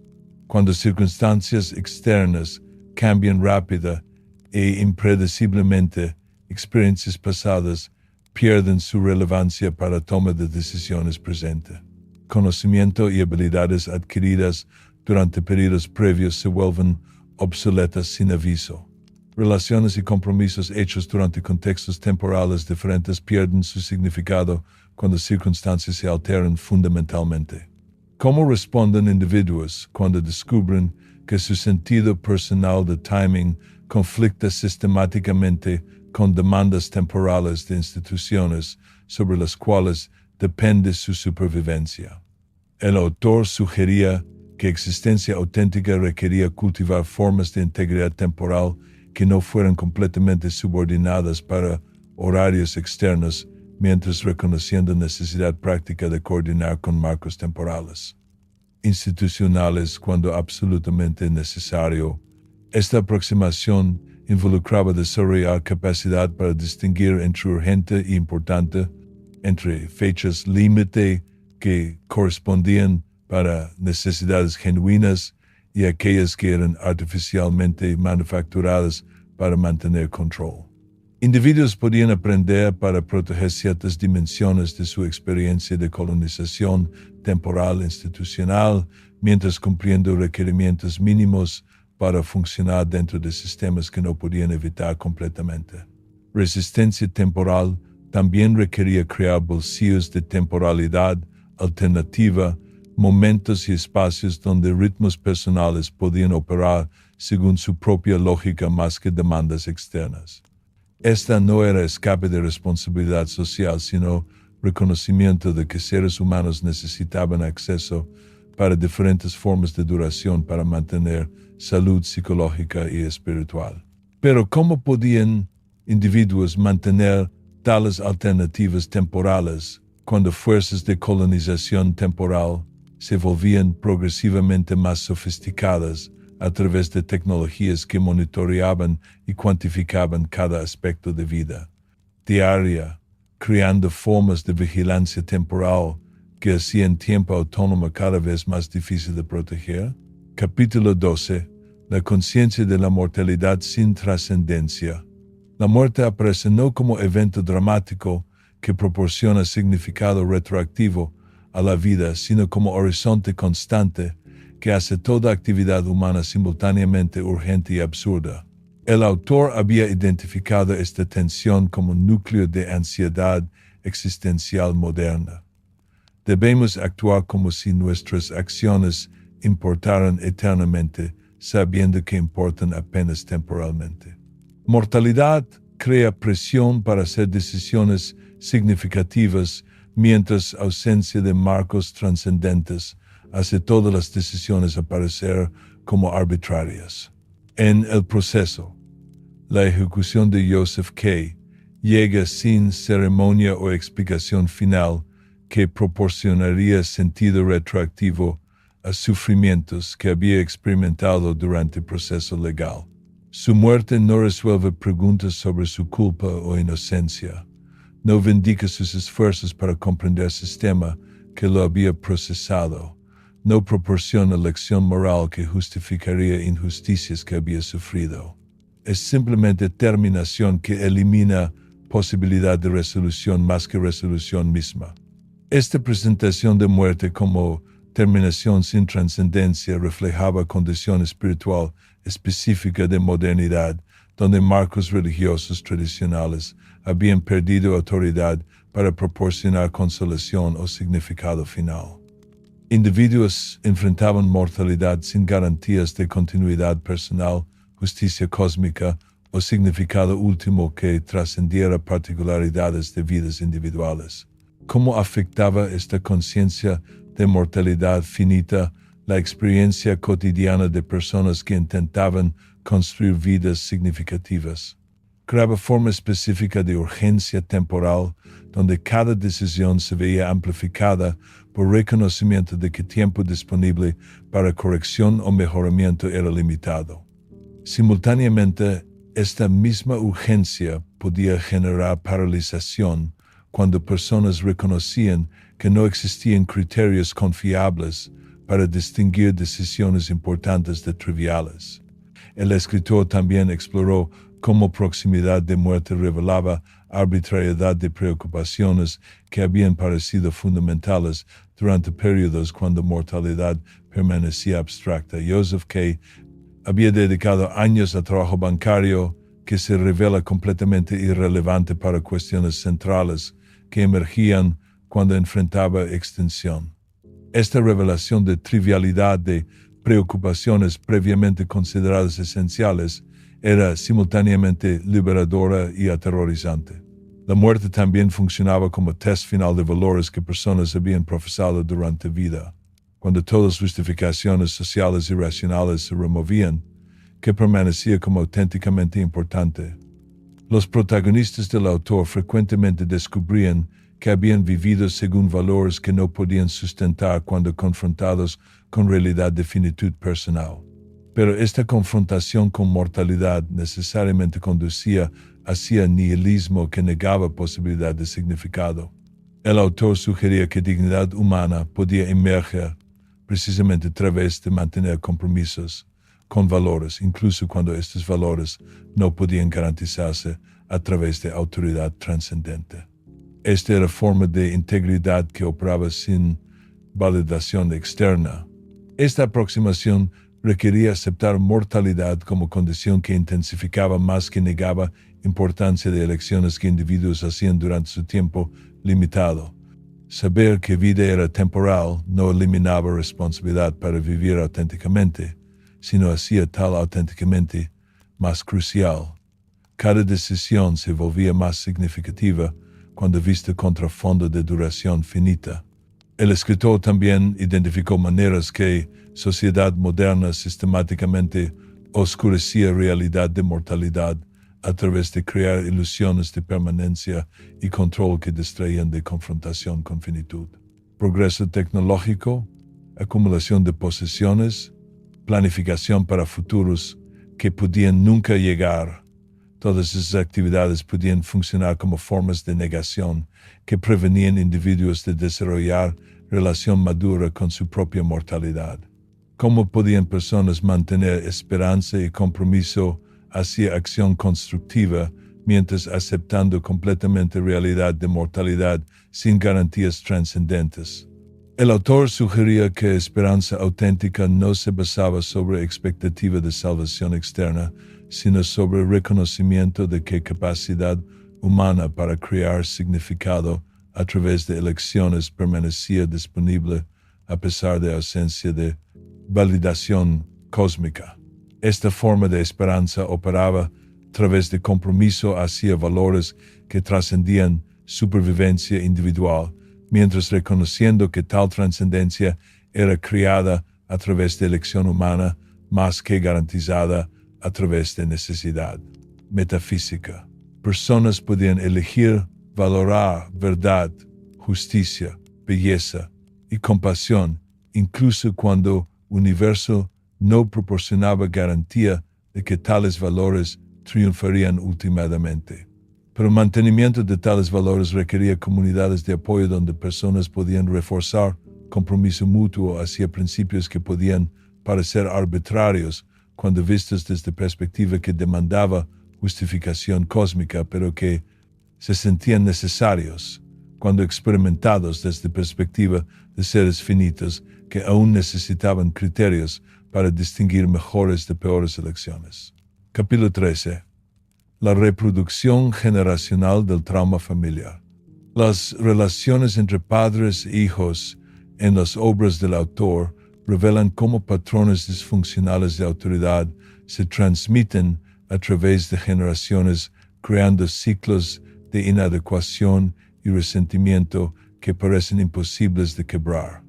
Cuando circunstancias externas cambian rápida e impredeciblemente, experiencias pasadas pierden su relevancia para toma de decisiones presente. Conocimiento y habilidades adquiridas durante periodos previos se vuelven obsoletas sin aviso. Relaciones y compromisos hechos durante contextos temporales diferentes pierden su significado cuando circunstancias se alteran fundamentalmente. ¿Cómo responden individuos cuando descubren que su sentido personal de timing conflicta sistemáticamente con demandas temporales de instituciones sobre las cuales depende su supervivencia? El autor sugería que existencia auténtica requería cultivar formas de integridad temporal que no fueran completamente subordinadas para horarios externos, mientras reconociendo necesidad práctica de coordinar con marcos temporales institucionales cuando absolutamente necesario. Esta aproximación involucraba desarrollar capacidad para distinguir entre urgente e importante, entre fechas límite que correspondían para necesidades genuinas y aquellas que eran artificialmente manufacturadas para mantener control. Individuos podían aprender para proteger ciertas dimensiones de su experiencia de colonización temporal institucional, mientras cumpliendo requerimientos mínimos para funcionar dentro de sistemas que no podían evitar completamente. Resistencia temporal también requería crear bolsillos de temporalidad alternativa, momentos y espacios donde ritmos personales podían operar según su propia lógica más que demandas externas. Esta no era escape de responsabilidad social, sino reconocimiento de que seres humanos necesitaban acceso para diferentes formas de duración para mantener salud psicológica y espiritual. Pero ¿cómo podían individuos mantener tales alternativas temporales cuando fuerzas de colonización temporal se volvían progresivamente más sofisticadas a través de tecnologías que monitoreaban y cuantificaban cada aspecto de vida diaria, creando formas de vigilancia temporal que hacían tiempo autónomo cada vez más difícil de proteger? Capítulo 12. La conciencia de la mortalidad sin trascendencia. La muerte aparece no como evento dramático que proporciona significado retroactivo a la vida, sino como horizonte constante que hace toda actividad humana simultáneamente urgente y absurda. El autor había identificado esta tensión como núcleo de ansiedad existencial moderna. Debemos actuar como si nuestras acciones importaran eternamente, sabiendo que importan apenas temporalmente. Mortalidad crea presión para hacer decisiones significativas mientras ausencia de marcos trascendentes hace todas las decisiones aparecer como arbitrarias. En el proceso, la ejecución de Joseph K. llega sin ceremonia o explicación final que proporcionaría sentido retroactivo a sufrimientos que había experimentado durante el proceso legal. Su muerte no resuelve preguntas sobre su culpa o inocencia, no vindica sus esfuerzos para comprender el sistema que lo había procesado, no proporciona lección moral que justificaría injusticias que había sufrido. Es simplemente terminación que elimina posibilidad de resolución más que resolución misma. Esta presentación de muerte como terminación sin trascendencia reflejaba condición espiritual específica de modernidad, donde marcos religiosos tradicionales habían perdido autoridad para proporcionar consolación o significado final. Individuos enfrentaban mortalidad sin garantías de continuidad personal, justicia cósmica o significado último que trascendiera particularidades de vidas individuales. ¿Cómo afectaba esta conciencia de mortalidad finita la experiencia cotidiana de personas que intentaban construir vidas significativas? Creaba forma específica de urgencia temporal, donde cada decisión se veía amplificada por reconocimiento de que tiempo disponible para corrección o mejoramiento era limitado. Simultáneamente, esta misma urgencia podía generar paralización cuando personas reconocían que no existían criterios confiables para distinguir decisiones importantes de triviales. El escritor también exploró cómo proximidad de muerte revelaba arbitrariedad de preocupaciones que habían parecido fundamentales durante periodos cuando mortalidad permanecía abstracta. Joseph K. había dedicado años a trabajo bancario que se revela completamente irrelevante para cuestiones centrales que emergían cuando enfrentaba extinción. Esta revelación de trivialidad de preocupaciones previamente consideradas esenciales era simultáneamente liberadora y aterrorizante. La muerte también funcionaba como test final de valores que personas habían profesado durante vida. Cuando todas las justificaciones sociales y racionales se removían, ¿qué permanecía como auténticamente importante? Los protagonistas del autor frecuentemente descubrían que habían vivido según valores que no podían sustentar cuando confrontados con realidad de finitud personal. Pero esta confrontación con mortalidad necesariamente conducía hacia nihilismo que negaba posibilidad de significado. El autor sugería que dignidad humana podía emerger precisamente a través de mantener compromisos con valores, incluso cuando estos valores no podían garantizarse a través de autoridad trascendente. Esta era forma de integridad que operaba sin validación externa. Esta aproximación requería aceptar mortalidad como condición que intensificaba más que negaba importancia de elecciones que individuos hacían durante su tiempo limitado. Saber que vida era temporal no eliminaba responsabilidad para vivir auténticamente, sino hacía tal auténticamente más crucial. Cada decisión se volvía más significativa cuando vista contra fondo de duración finita. El escritor también identificó maneras que sociedad moderna sistemáticamente oscurecía realidad de mortalidad a través de crear ilusiones de permanencia y control que distraían de confrontación con finitud. Progreso tecnológico, acumulación de posesiones, planificación para futuros que podían nunca llegar. Todas esas actividades podían funcionar como formas de negación que prevenían individuos de desarrollar relación madura con su propia mortalidad. ¿Cómo podían personas mantener esperanza y compromiso hacia acción constructiva mientras aceptando completamente realidad de mortalidad sin garantías trascendentes? El autor sugería que esperanza auténtica no se basaba sobre expectativa de salvación externa, sino sobre reconocimiento de que capacidad humana para crear significado a través de elecciones permanecía disponible a pesar de ausencia de validación cósmica. Esta forma de esperanza operaba a través de compromiso hacia valores que trascendían supervivencia individual, mientras reconociendo que tal trascendencia era creada a través de elección humana más que garantizada a través de necesidad. Metafísica. Personas podían elegir valorar verdad, justicia, belleza y compasión, incluso cuando el universo no proporcionaba garantía de que tales valores triunfarían últimamente. Pero el mantenimiento de tales valores requería comunidades de apoyo donde personas podían reforzar compromiso mutuo hacia principios que podían parecer arbitrarios cuando vistos desde perspectiva que demandaba justificación cósmica, pero que se sentían necesarios cuando experimentados desde perspectiva de seres finitos que aún necesitaban criterios para distinguir mejores de peores elecciones. Capítulo 13. La reproducción generacional del trauma familiar. Las relaciones entre padres e hijos en las obras del autor revelan cómo patrones disfuncionales de autoridad se transmiten a través de generaciones, creando ciclos de inadecuación y resentimiento que parecen imposibles de quebrar.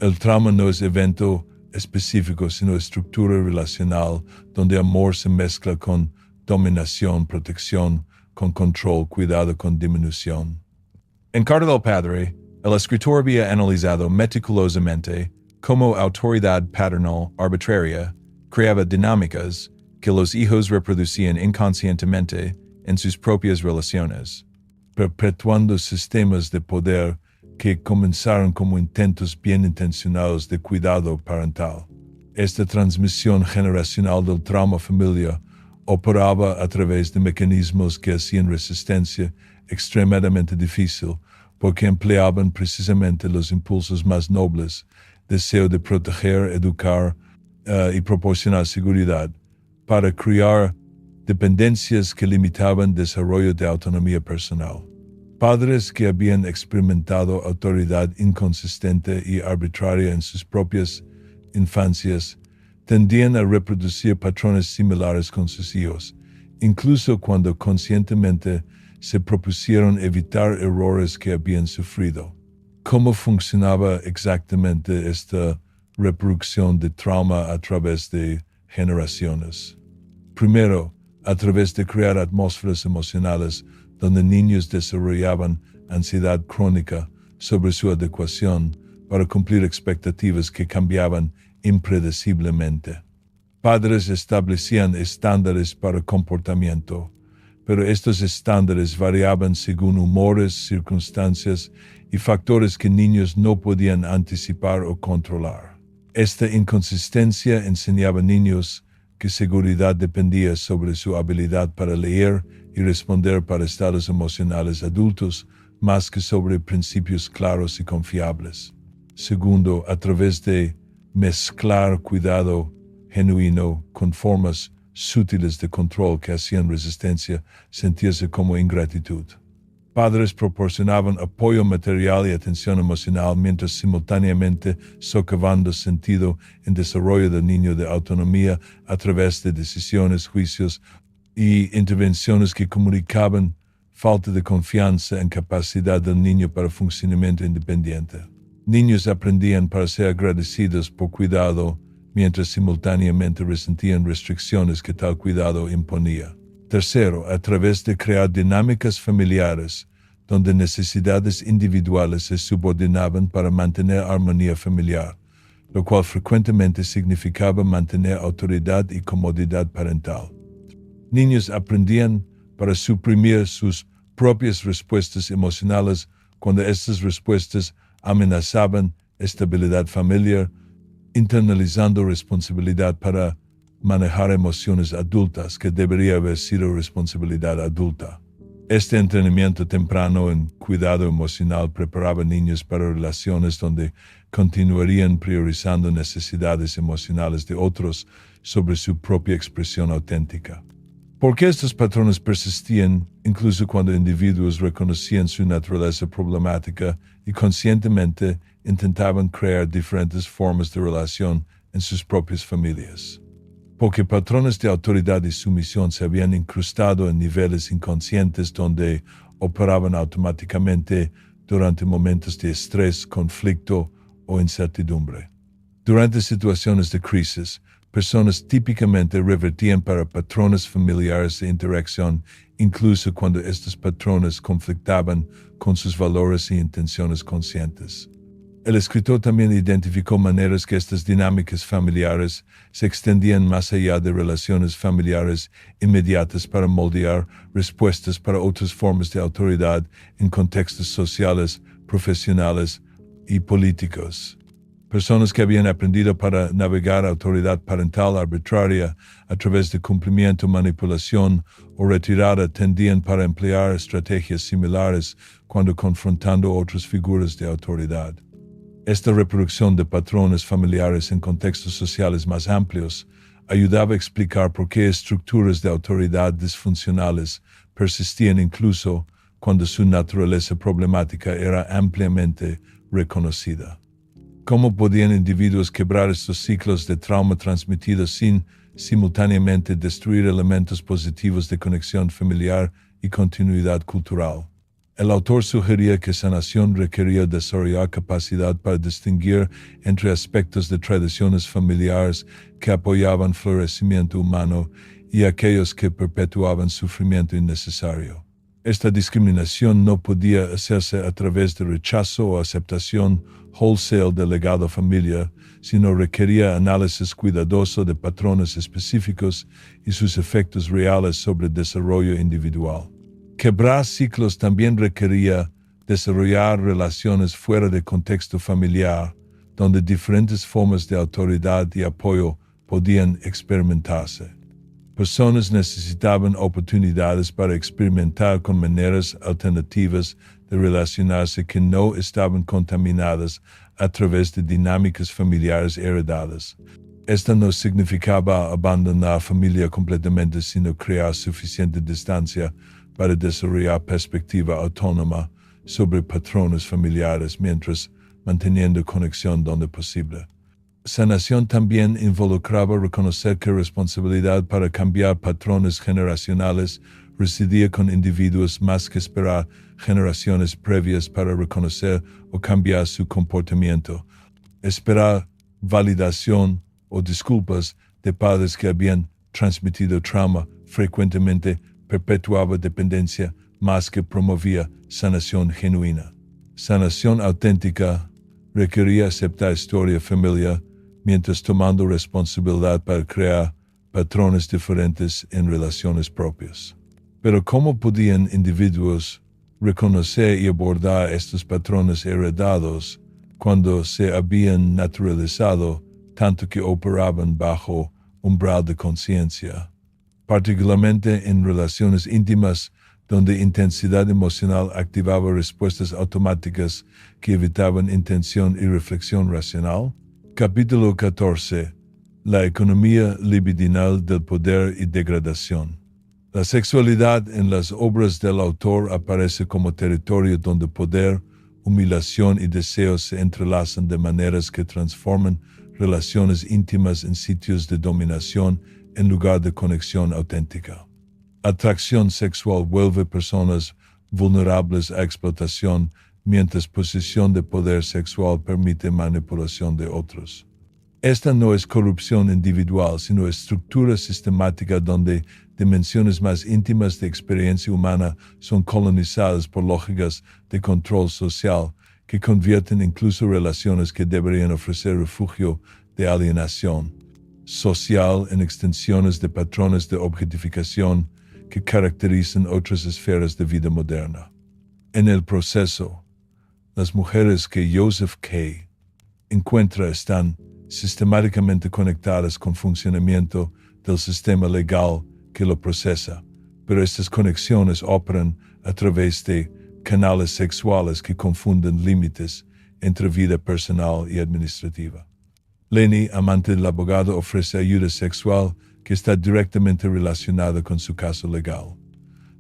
El trauma no es evento específico, sino estructura relacional donde amor se mezcla con dominación, protección, con control, cuidado con disminución. En Carta del Padre, el escritor había analizado meticulosamente cómo autoridad paternal arbitraria creaba dinámicas que los hijos reproducían inconscientemente en sus propias relaciones, perpetuando sistemas de poder que comenzaron como intentos bien intencionados de cuidado parental. Esta transmisión generacional del trauma familiar operaba a través de mecanismos que hacían resistencia extremadamente difícil porque empleaban precisamente los impulsos más nobles, deseo de proteger, educar y proporcionar seguridad, para crear dependencias que limitaban el desarrollo de autonomía personal. Padres que habían experimentado autoridad inconsistente y arbitraria en sus propias infancias tendían a reproducir patrones similares con sus hijos, incluso cuando conscientemente se propusieron evitar errores que habían sufrido. ¿Cómo funcionaba exactamente esta reproducción de trauma a través de generaciones? Primero, a través de crear atmósferas emocionales donde niños desarrollaban ansiedad crónica sobre su adecuación para cumplir expectativas que cambiaban impredeciblemente. Padres establecían estándares para comportamiento, pero estos estándares variaban según humores, circunstancias y factores que niños no podían anticipar o controlar. Esta inconsistencia enseñaba a niños que seguridad dependía sobre su habilidad para leer y responder para estados emocionales adultos más que sobre principios claros y confiables. Segundo, a través de mezclar cuidado genuino con formas sutiles de control que hacían resistencia sentirse como ingratitud. Padres proporcionaban apoyo material y atención emocional mientras simultáneamente socavando sentido en desarrollo del niño de autonomía a través de decisiones, juicios y intervenciones que comunicaban falta de confianza en capacidad del niño para funcionamiento independiente. Niños aprendían para ser agradecidos por cuidado mientras simultáneamente resentían restricciones que tal cuidado imponía. Tercero, a través de crear dinámicas familiares donde necesidades individuales se subordinaban para mantener armonía familiar, lo cual frecuentemente significaba mantener autoridad y comodidad parental. Niños aprendían para suprimir sus propias respuestas emocionales cuando estas respuestas amenazaban estabilidad familiar, internalizando responsabilidad para manejar emociones adultas que debería haber sido responsabilidad adulta. Este entrenamiento temprano en cuidado emocional preparaba a niños para relaciones donde continuarían priorizando necesidades emocionales de otros sobre su propia expresión auténtica. ¿Por qué estos patrones persistían incluso cuando individuos reconocían su naturaleza problemática y conscientemente intentaban crear diferentes formas de relación en sus propias familias? Porque patrones de autoridad y sumisión se habían incrustado en niveles inconscientes donde operaban automáticamente durante momentos de estrés, conflicto o incertidumbre. Durante situaciones de crisis, personas típicamente revertían para patrones familiares de interacción, incluso cuando estos patrones conflictaban con sus valores e intenciones conscientes. El escritor también identificó maneras que estas dinámicas familiares se extendían más allá de relaciones familiares inmediatas para moldear respuestas para otras formas de autoridad en contextos sociales, profesionales y políticos. Personas que habían aprendido para navegar autoridad parental arbitraria a través de cumplimiento, manipulación o retirada tendían para emplear estrategias similares cuando confrontando otras figuras de autoridad. Esta reproducción de patrones familiares en contextos sociales más amplios ayudaba a explicar por qué estructuras de autoridad disfuncionales persistían incluso cuando su naturaleza problemática era ampliamente reconocida. ¿Cómo podían individuos quebrar estos ciclos de trauma transmitidos sin simultáneamente destruir elementos positivos de conexión familiar y continuidad cultural? El autor sugería que sanación requería desarrollar capacidad para distinguir entre aspectos de tradiciones familiares que apoyaban florecimiento humano y aquellos que perpetuaban sufrimiento innecesario. Esta discriminación no podía hacerse a través de rechazo o aceptación wholesale del legado familiar, sino requería análisis cuidadoso de patrones específicos y sus efectos reales sobre el desarrollo individual. Quebrar ciclos también requería desarrollar relaciones fuera del contexto familiar, donde diferentes formas de autoridad y apoyo podían experimentarse. Personas necesitaban oportunidades para experimentar con maneras alternativas de relacionarse que no estaban contaminadas a través de dinámicas familiares heredadas. Esto no significaba abandonar la familia completamente, sino crear suficiente distancia para desarrollar perspectiva autónoma sobre patrones familiares mientras manteniendo conexión donde posible. Sanación también involucraba reconocer que responsabilidad para cambiar patrones generacionales residía con individuos más que esperar generaciones previas para reconocer o cambiar su comportamiento. Esperar validación o disculpas de padres que habían transmitido trauma frecuentemente perpetuaba dependencia más que promovía sanación genuina. Sanación auténtica requería aceptar historia familiar mientras tomando responsabilidad para crear patrones diferentes en relaciones propias. Pero ¿cómo podían individuos reconocer y abordar estos patrones heredados cuando se habían naturalizado tanto que operaban bajo umbral de conciencia? Particularmente en relaciones íntimas donde intensidad emocional activaba respuestas automáticas que evitaban intención y reflexión racional. Capítulo 14. La economía libidinal del poder y degradación. La sexualidad en las obras del autor aparece como territorio donde poder, humillación y deseo se entrelazan de maneras que transforman relaciones íntimas en sitios de dominación en lugar de conexión auténtica. Atracción sexual vuelve personas vulnerables a explotación, mientras posición de poder sexual permite manipulación de otros. Esta no es corrupción individual, sino estructura sistemática donde dimensiones más íntimas de experiencia humana son colonizadas por lógicas de control social que convierten incluso relaciones que deberían ofrecer refugio de alienación social en extensiones de patrones de objetificación que caracterizan otras esferas de vida moderna. En el proceso, las mujeres que Joseph K. encuentra están sistemáticamente conectadas con funcionamiento del sistema legal que lo procesa, pero estas conexiones operan a través de canales sexuales que confunden límites entre vida personal y administrativa. Lenny, amante del abogado, ofrece ayuda sexual que está directamente relacionada con su caso legal.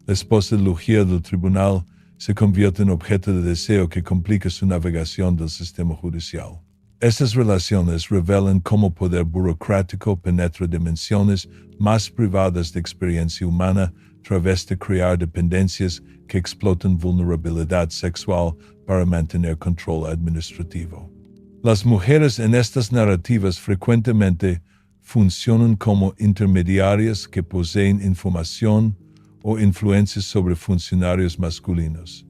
La esposa de Lugia del tribunal se convierte en objeto de deseo que complica su navegación del sistema judicial. Estas relaciones revelan cómo poder burocrático penetra dimensiones más privadas de experiencia humana, través de crear dependencias que explotan vulnerabilidad sexual para mantener control administrativo. Las mujeres en estas narrativas frecuentemente funcionan como intermediarias que poseen información o influencias sobre funcionarios masculinos.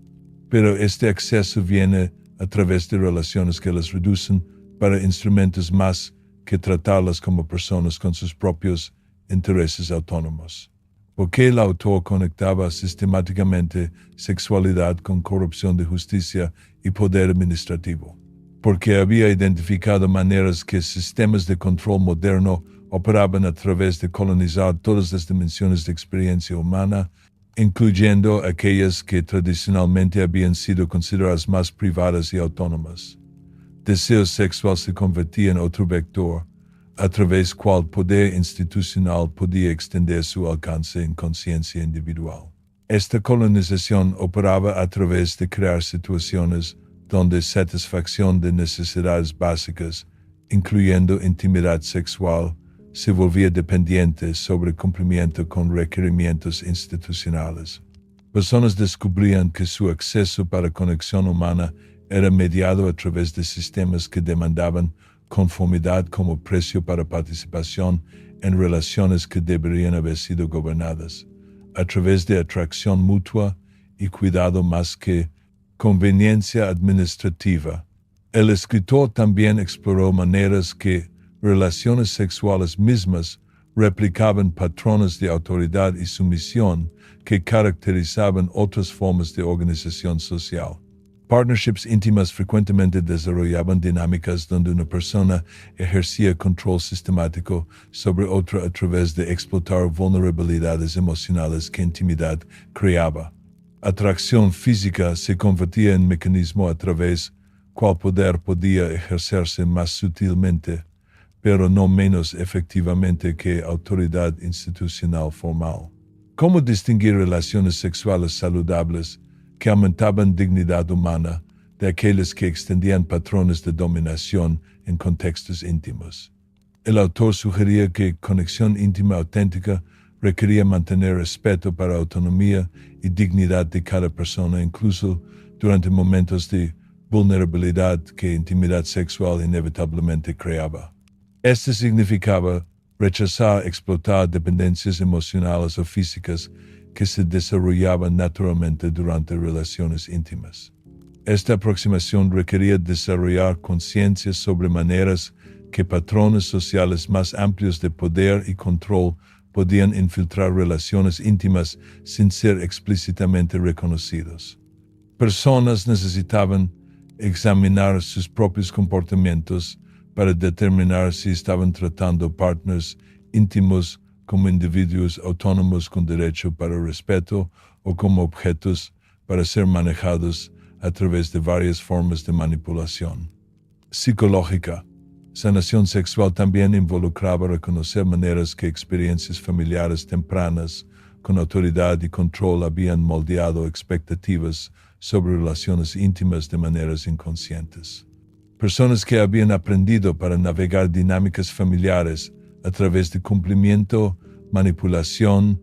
Pero este acceso viene a través de relaciones que las reducen para instrumentos más que tratarlas como personas con sus propios intereses autónomos. ¿Por qué el autor conectaba sistemáticamente sexualidad con corrupción de justicia y poder administrativo? Porque había identificado maneras que sistemas de control moderno operaban a través de colonizar todas las dimensiones de experiencia humana, incluyendo aquellas que tradicionalmente habían sido consideradas más privadas y autónomas. Deseo sexual se convertía en otro vector, a través cual poder institucional podía extender su alcance en conciencia individual. Esta colonización operaba a través de crear situaciones donde satisfacción de necesidades básicas, incluyendo intimidad sexual, se volvía dependiente sobre cumplimiento con requerimientos institucionales. Personas descubrían que su acceso para conexión humana era mediado a través de sistemas que demandaban conformidad como precio para participación en relaciones que deberían haber sido gobernadas, a través de atracción mutua y cuidado más que conveniencia administrativa. El escritor también exploró maneras que relaciones sexuales mismas replicaban patrones de autoridad y sumisión que caracterizaban otras formas de organización social. Partnerships íntimas frecuentemente desarrollaban dinámicas donde una persona ejercía control sistemático sobre otra a través de explotar vulnerabilidades emocionales que intimidad creaba. Atracción física se convertía en mecanismo a través cual poder podía ejercerse más sutilmente, pero no menos efectivamente que autoridad institucional formal. ¿Cómo distinguir relaciones sexuales saludables que aumentaban dignidad humana de aquellas que extendían patrones de dominación en contextos íntimos? El autor sugería que conexión íntima auténtica requería mantener respeto para la autonomía y dignidad de cada persona, incluso durante momentos de vulnerabilidad que intimidad sexual inevitablemente creaba. Esto significaba rechazar explotar dependencias emocionales o físicas que se desarrollaban naturalmente durante relaciones íntimas. Esta aproximación requería desarrollar conciencia sobre maneras que patrones sociales más amplios de poder y control podían infiltrar relaciones íntimas sin ser explícitamente reconocidos. Personas necesitaban examinar sus propios comportamientos para determinar si estaban tratando partners íntimos como individuos autónomos con derecho para respeto o como objetos para ser manejados a través de varias formas de manipulación. Psicológica. Sanación sexual también involucraba reconocer maneras que experiencias familiares tempranas con autoridad y control habían moldeado expectativas sobre relaciones íntimas de maneras inconscientes. Personas que habían aprendido para navegar dinámicas familiares a través de cumplimiento, manipulación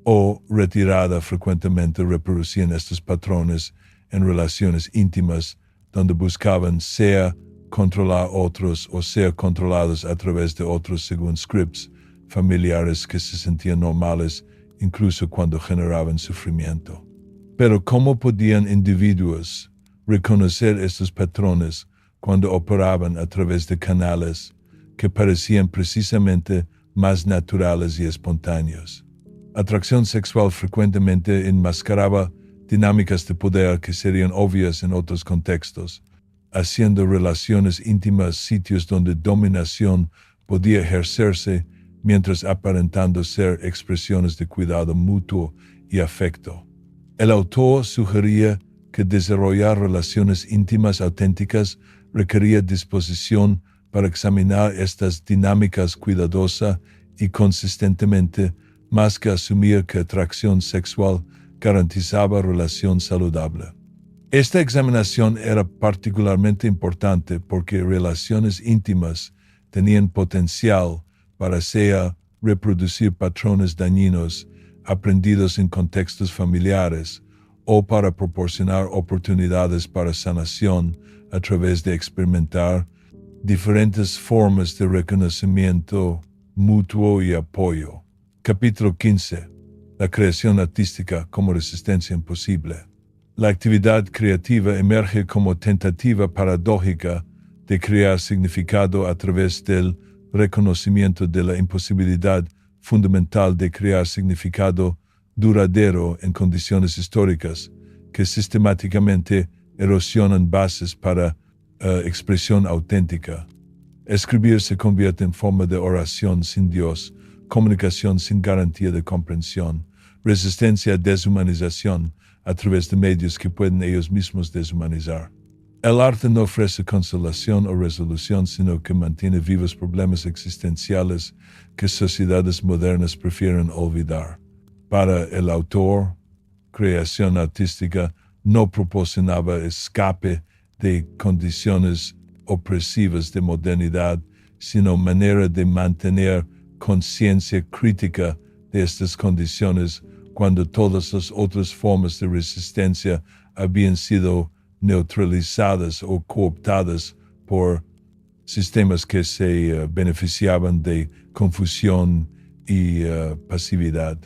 o retirada frecuentemente reproducían estos patrones en relaciones íntimas donde buscaban sea controlar otros o ser controlados a través de otros según scripts familiares que se sentían normales incluso cuando generaban sufrimiento. Pero ¿cómo podían individuos reconocer estos patrones cuando operaban a través de canales que parecían precisamente más naturales y espontáneos? Atracción sexual frecuentemente enmascaraba dinámicas de poder que serían obvias en otros contextos, haciendo relaciones íntimas sitios donde dominación podía ejercerse mientras aparentando ser expresiones de cuidado mutuo y afecto. El autor sugería que desarrollar relaciones íntimas auténticas requería disposición para examinar estas dinámicas cuidadosa y consistentemente, más que asumir que atracción sexual garantizaba relación saludable. Esta examinación era particularmente importante porque relaciones íntimas tenían potencial para sea reproducir patrones dañinos aprendidos en contextos familiares o para proporcionar oportunidades para sanación a través de experimentar diferentes formas de reconocimiento mutuo y apoyo. Capítulo 15. La creación artística como resistencia imposible. La actividad creativa emerge como tentativa paradójica de crear significado a través del reconocimiento de la imposibilidad fundamental de crear significado duradero en condiciones históricas que sistemáticamente erosionan bases para expresión auténtica. Escribir se convierte en forma de oración sin Dios, comunicación sin garantía de comprensión, resistencia a deshumanización a través de medios que pueden ellos mismos deshumanizar. El arte no ofrece consolación o resolución, sino que mantiene vivos problemas existenciales que sociedades modernas prefieren olvidar. Para el autor, creación artística no proporcionaba escape de condiciones opresivas de modernidad, sino manera de mantener conciencia crítica de estas condiciones cuando todas las otras formas de resistencia habían sido neutralizadas o cooptadas por sistemas que se beneficiaban de confusión y pasividad.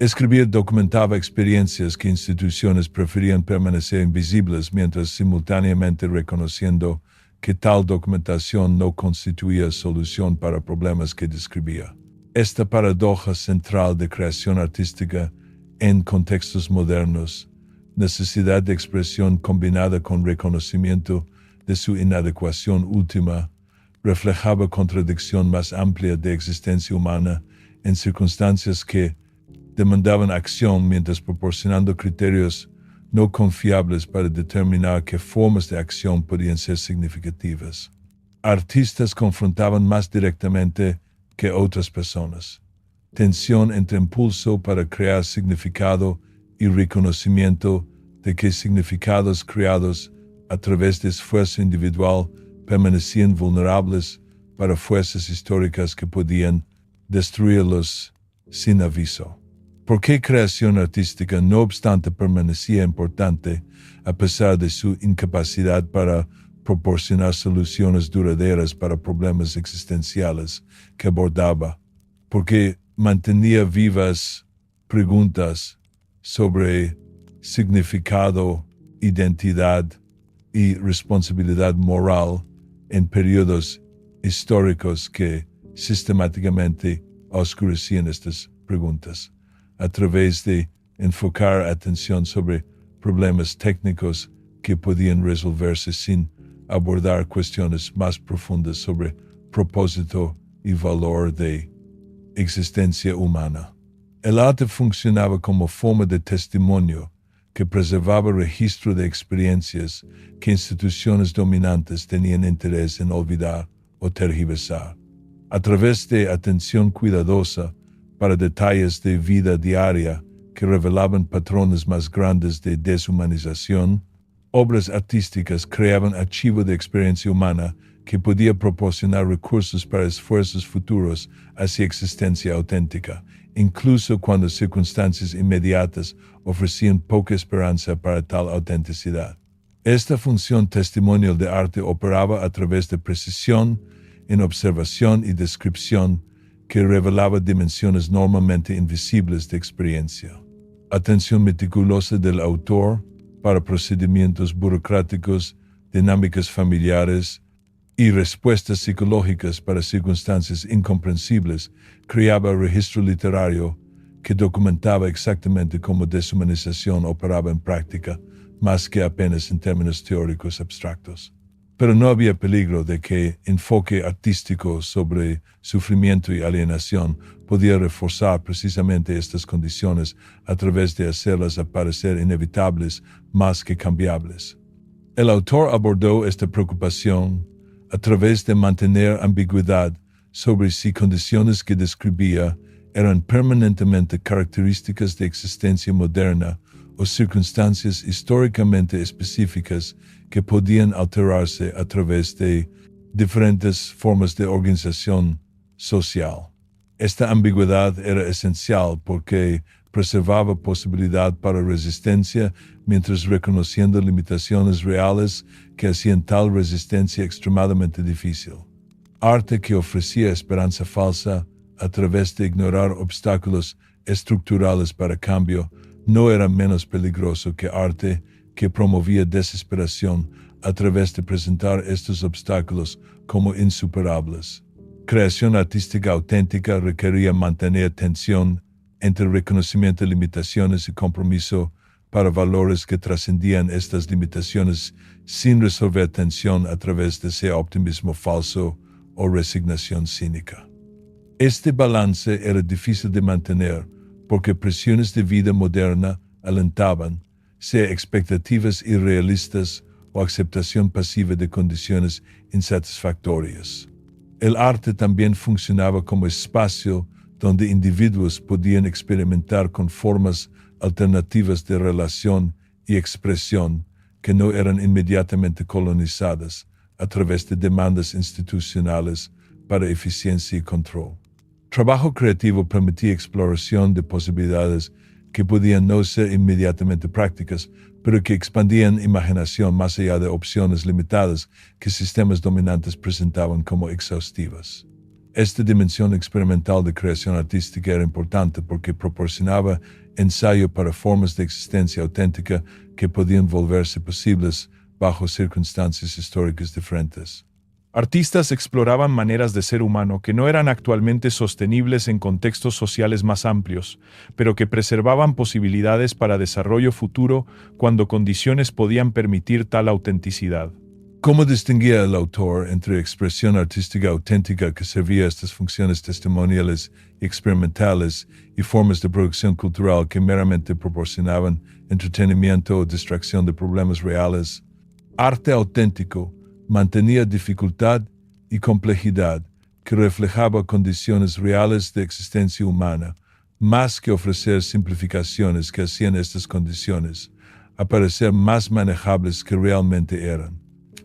Escribir documentaba experiencias que instituciones preferían permanecer invisibles, mientras simultáneamente reconociendo que tal documentación no constituía solución para problemas que describía. Esta paradoja central de creación artística en contextos modernos, necesidad de expresión combinada con reconocimiento de su inadecuación última, reflejaba contradicción más amplia de existencia humana en circunstancias que demandaban acción mientras proporcionando criterios no confiables para determinar qué formas de acción podían ser significativas. Artistas confrontaban más directamente que otras personas. Tensión entre impulso para crear significado y reconocimiento de que significados creados a través de esfuerzo individual permanecían vulnerables para fuerzas históricas que podían destruirlos sin aviso. ¿Por qué creación artística, no obstante, permanecía importante a pesar de su incapacidad para proporcionar soluciones duraderas para problemas existenciales que abordaba? Porque mantenía vivas preguntas sobre significado, identidad y responsabilidad moral en periodos históricos que sistemáticamente oscurecían estas preguntas, a través de enfocar atención sobre problemas técnicos que podían resolverse sin abordar cuestiones más profundas sobre propósito y valor de existencia humana. El arte funcionaba como forma de testimonio que preservaba registro de experiencias que instituciones dominantes tenían interés en olvidar o tergiversar. A través de atención cuidadosa para detalles de vida diaria que revelaban patrones más grandes de deshumanización, obras artísticas creaban archivo de experiencia humana que podía proporcionar recursos para esfuerzos futuros hacia existencia auténtica, incluso cuando circunstancias inmediatas ofrecían poca esperanza para tal autenticidad. Esta función testimonial de arte operaba a través de precisión en observación y descripción que revelaba dimensiones normalmente invisibles de experiencia. Atención meticulosa del autor para procedimientos burocráticos, dinámicas familiares y respuestas psicológicas para circunstancias incomprensibles creaba registro literario que documentaba exactamente cómo deshumanización operaba en práctica, más que apenas en términos teóricos abstractos. Pero no había peligro de que enfoque artístico sobre sufrimiento y alienación podía reforzar precisamente estas condiciones a través de hacerlas aparecer inevitables más que cambiables. El autor abordó esta preocupación a través de mantener ambigüedad sobre si condiciones que describía eran permanentemente características de existencia moderna o circunstancias históricamente específicas que podían alterarse a través de diferentes formas de organización social. Esta ambigüedad era esencial porque preservaba posibilidad para resistencia mientras reconociendo limitaciones reales que hacían tal resistencia extremadamente difícil. Arte que ofrecía esperanza falsa a través de ignorar obstáculos estructurales para cambio no era menos peligroso que arte que promovía desesperación a través de presentar estos obstáculos como insuperables. Creación artística auténtica requería mantener tensión entre reconocimiento de limitaciones y compromiso para valores que trascendían estas limitaciones sin resolver tensión a través de ese optimismo falso o resignación cínica. Este balance era difícil de mantener porque presiones de vida moderna alentaban, sea expectativas irrealistas o aceptación pasiva de condiciones insatisfactorias. El arte también funcionaba como espacio donde individuos podían experimentar con formas alternativas de relación y expresión que no eran inmediatamente colonizadas a través de demandas institucionales para eficiencia y control. Trabajo creativo permitía exploración de posibilidades que podían no ser inmediatamente prácticas, pero que expandían imaginación más allá de opciones limitadas que sistemas dominantes presentaban como exhaustivas. Esta dimensión experimental de creación artística era importante porque proporcionaba ensayo para formas de existencia auténtica que podían volverse posibles bajo circunstancias históricas diferentes. Artistas exploraban maneras de ser humano que no eran actualmente sostenibles en contextos sociales más amplios, pero que preservaban posibilidades para desarrollo futuro cuando condiciones podían permitir tal autenticidad. ¿Cómo distinguía el autor entre expresión artística auténtica que servía a estas funciones testimoniales y experimentales y formas de producción cultural que meramente proporcionaban entretenimiento o distracción de problemas reales? Arte auténtico mantenía dificultad y complejidad que reflejaba condiciones reales de existencia humana, más que ofrecer simplificaciones que hacían estas condiciones aparecer más manejables que realmente eran.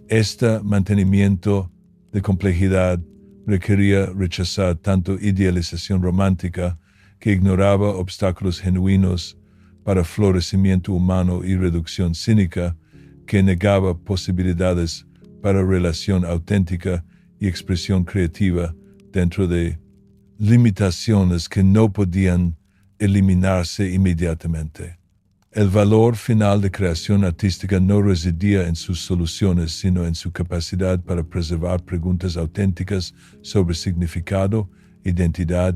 Este mantenimiento de complejidad requería rechazar tanto idealización romántica que ignoraba obstáculos genuinos para florecimiento humano y reducción cínica que negaba posibilidades para relación auténtica y expresión creativa dentro de limitaciones que no podían eliminarse inmediatamente. El valor final de creación artística no residía en sus soluciones, sino en su capacidad para preservar preguntas auténticas sobre significado, identidad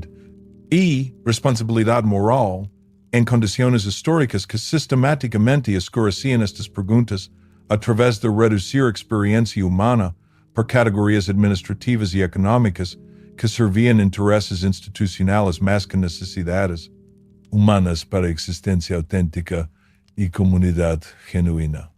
Y responsabilidad moral en condiciones históricas que sistemáticamente oscurecían estas preguntas a través de reducir experiencia humana por categorías administrativas y económicas que servían intereses institucionales más que necesidades humanas para existencia auténtica y comunidad genuina.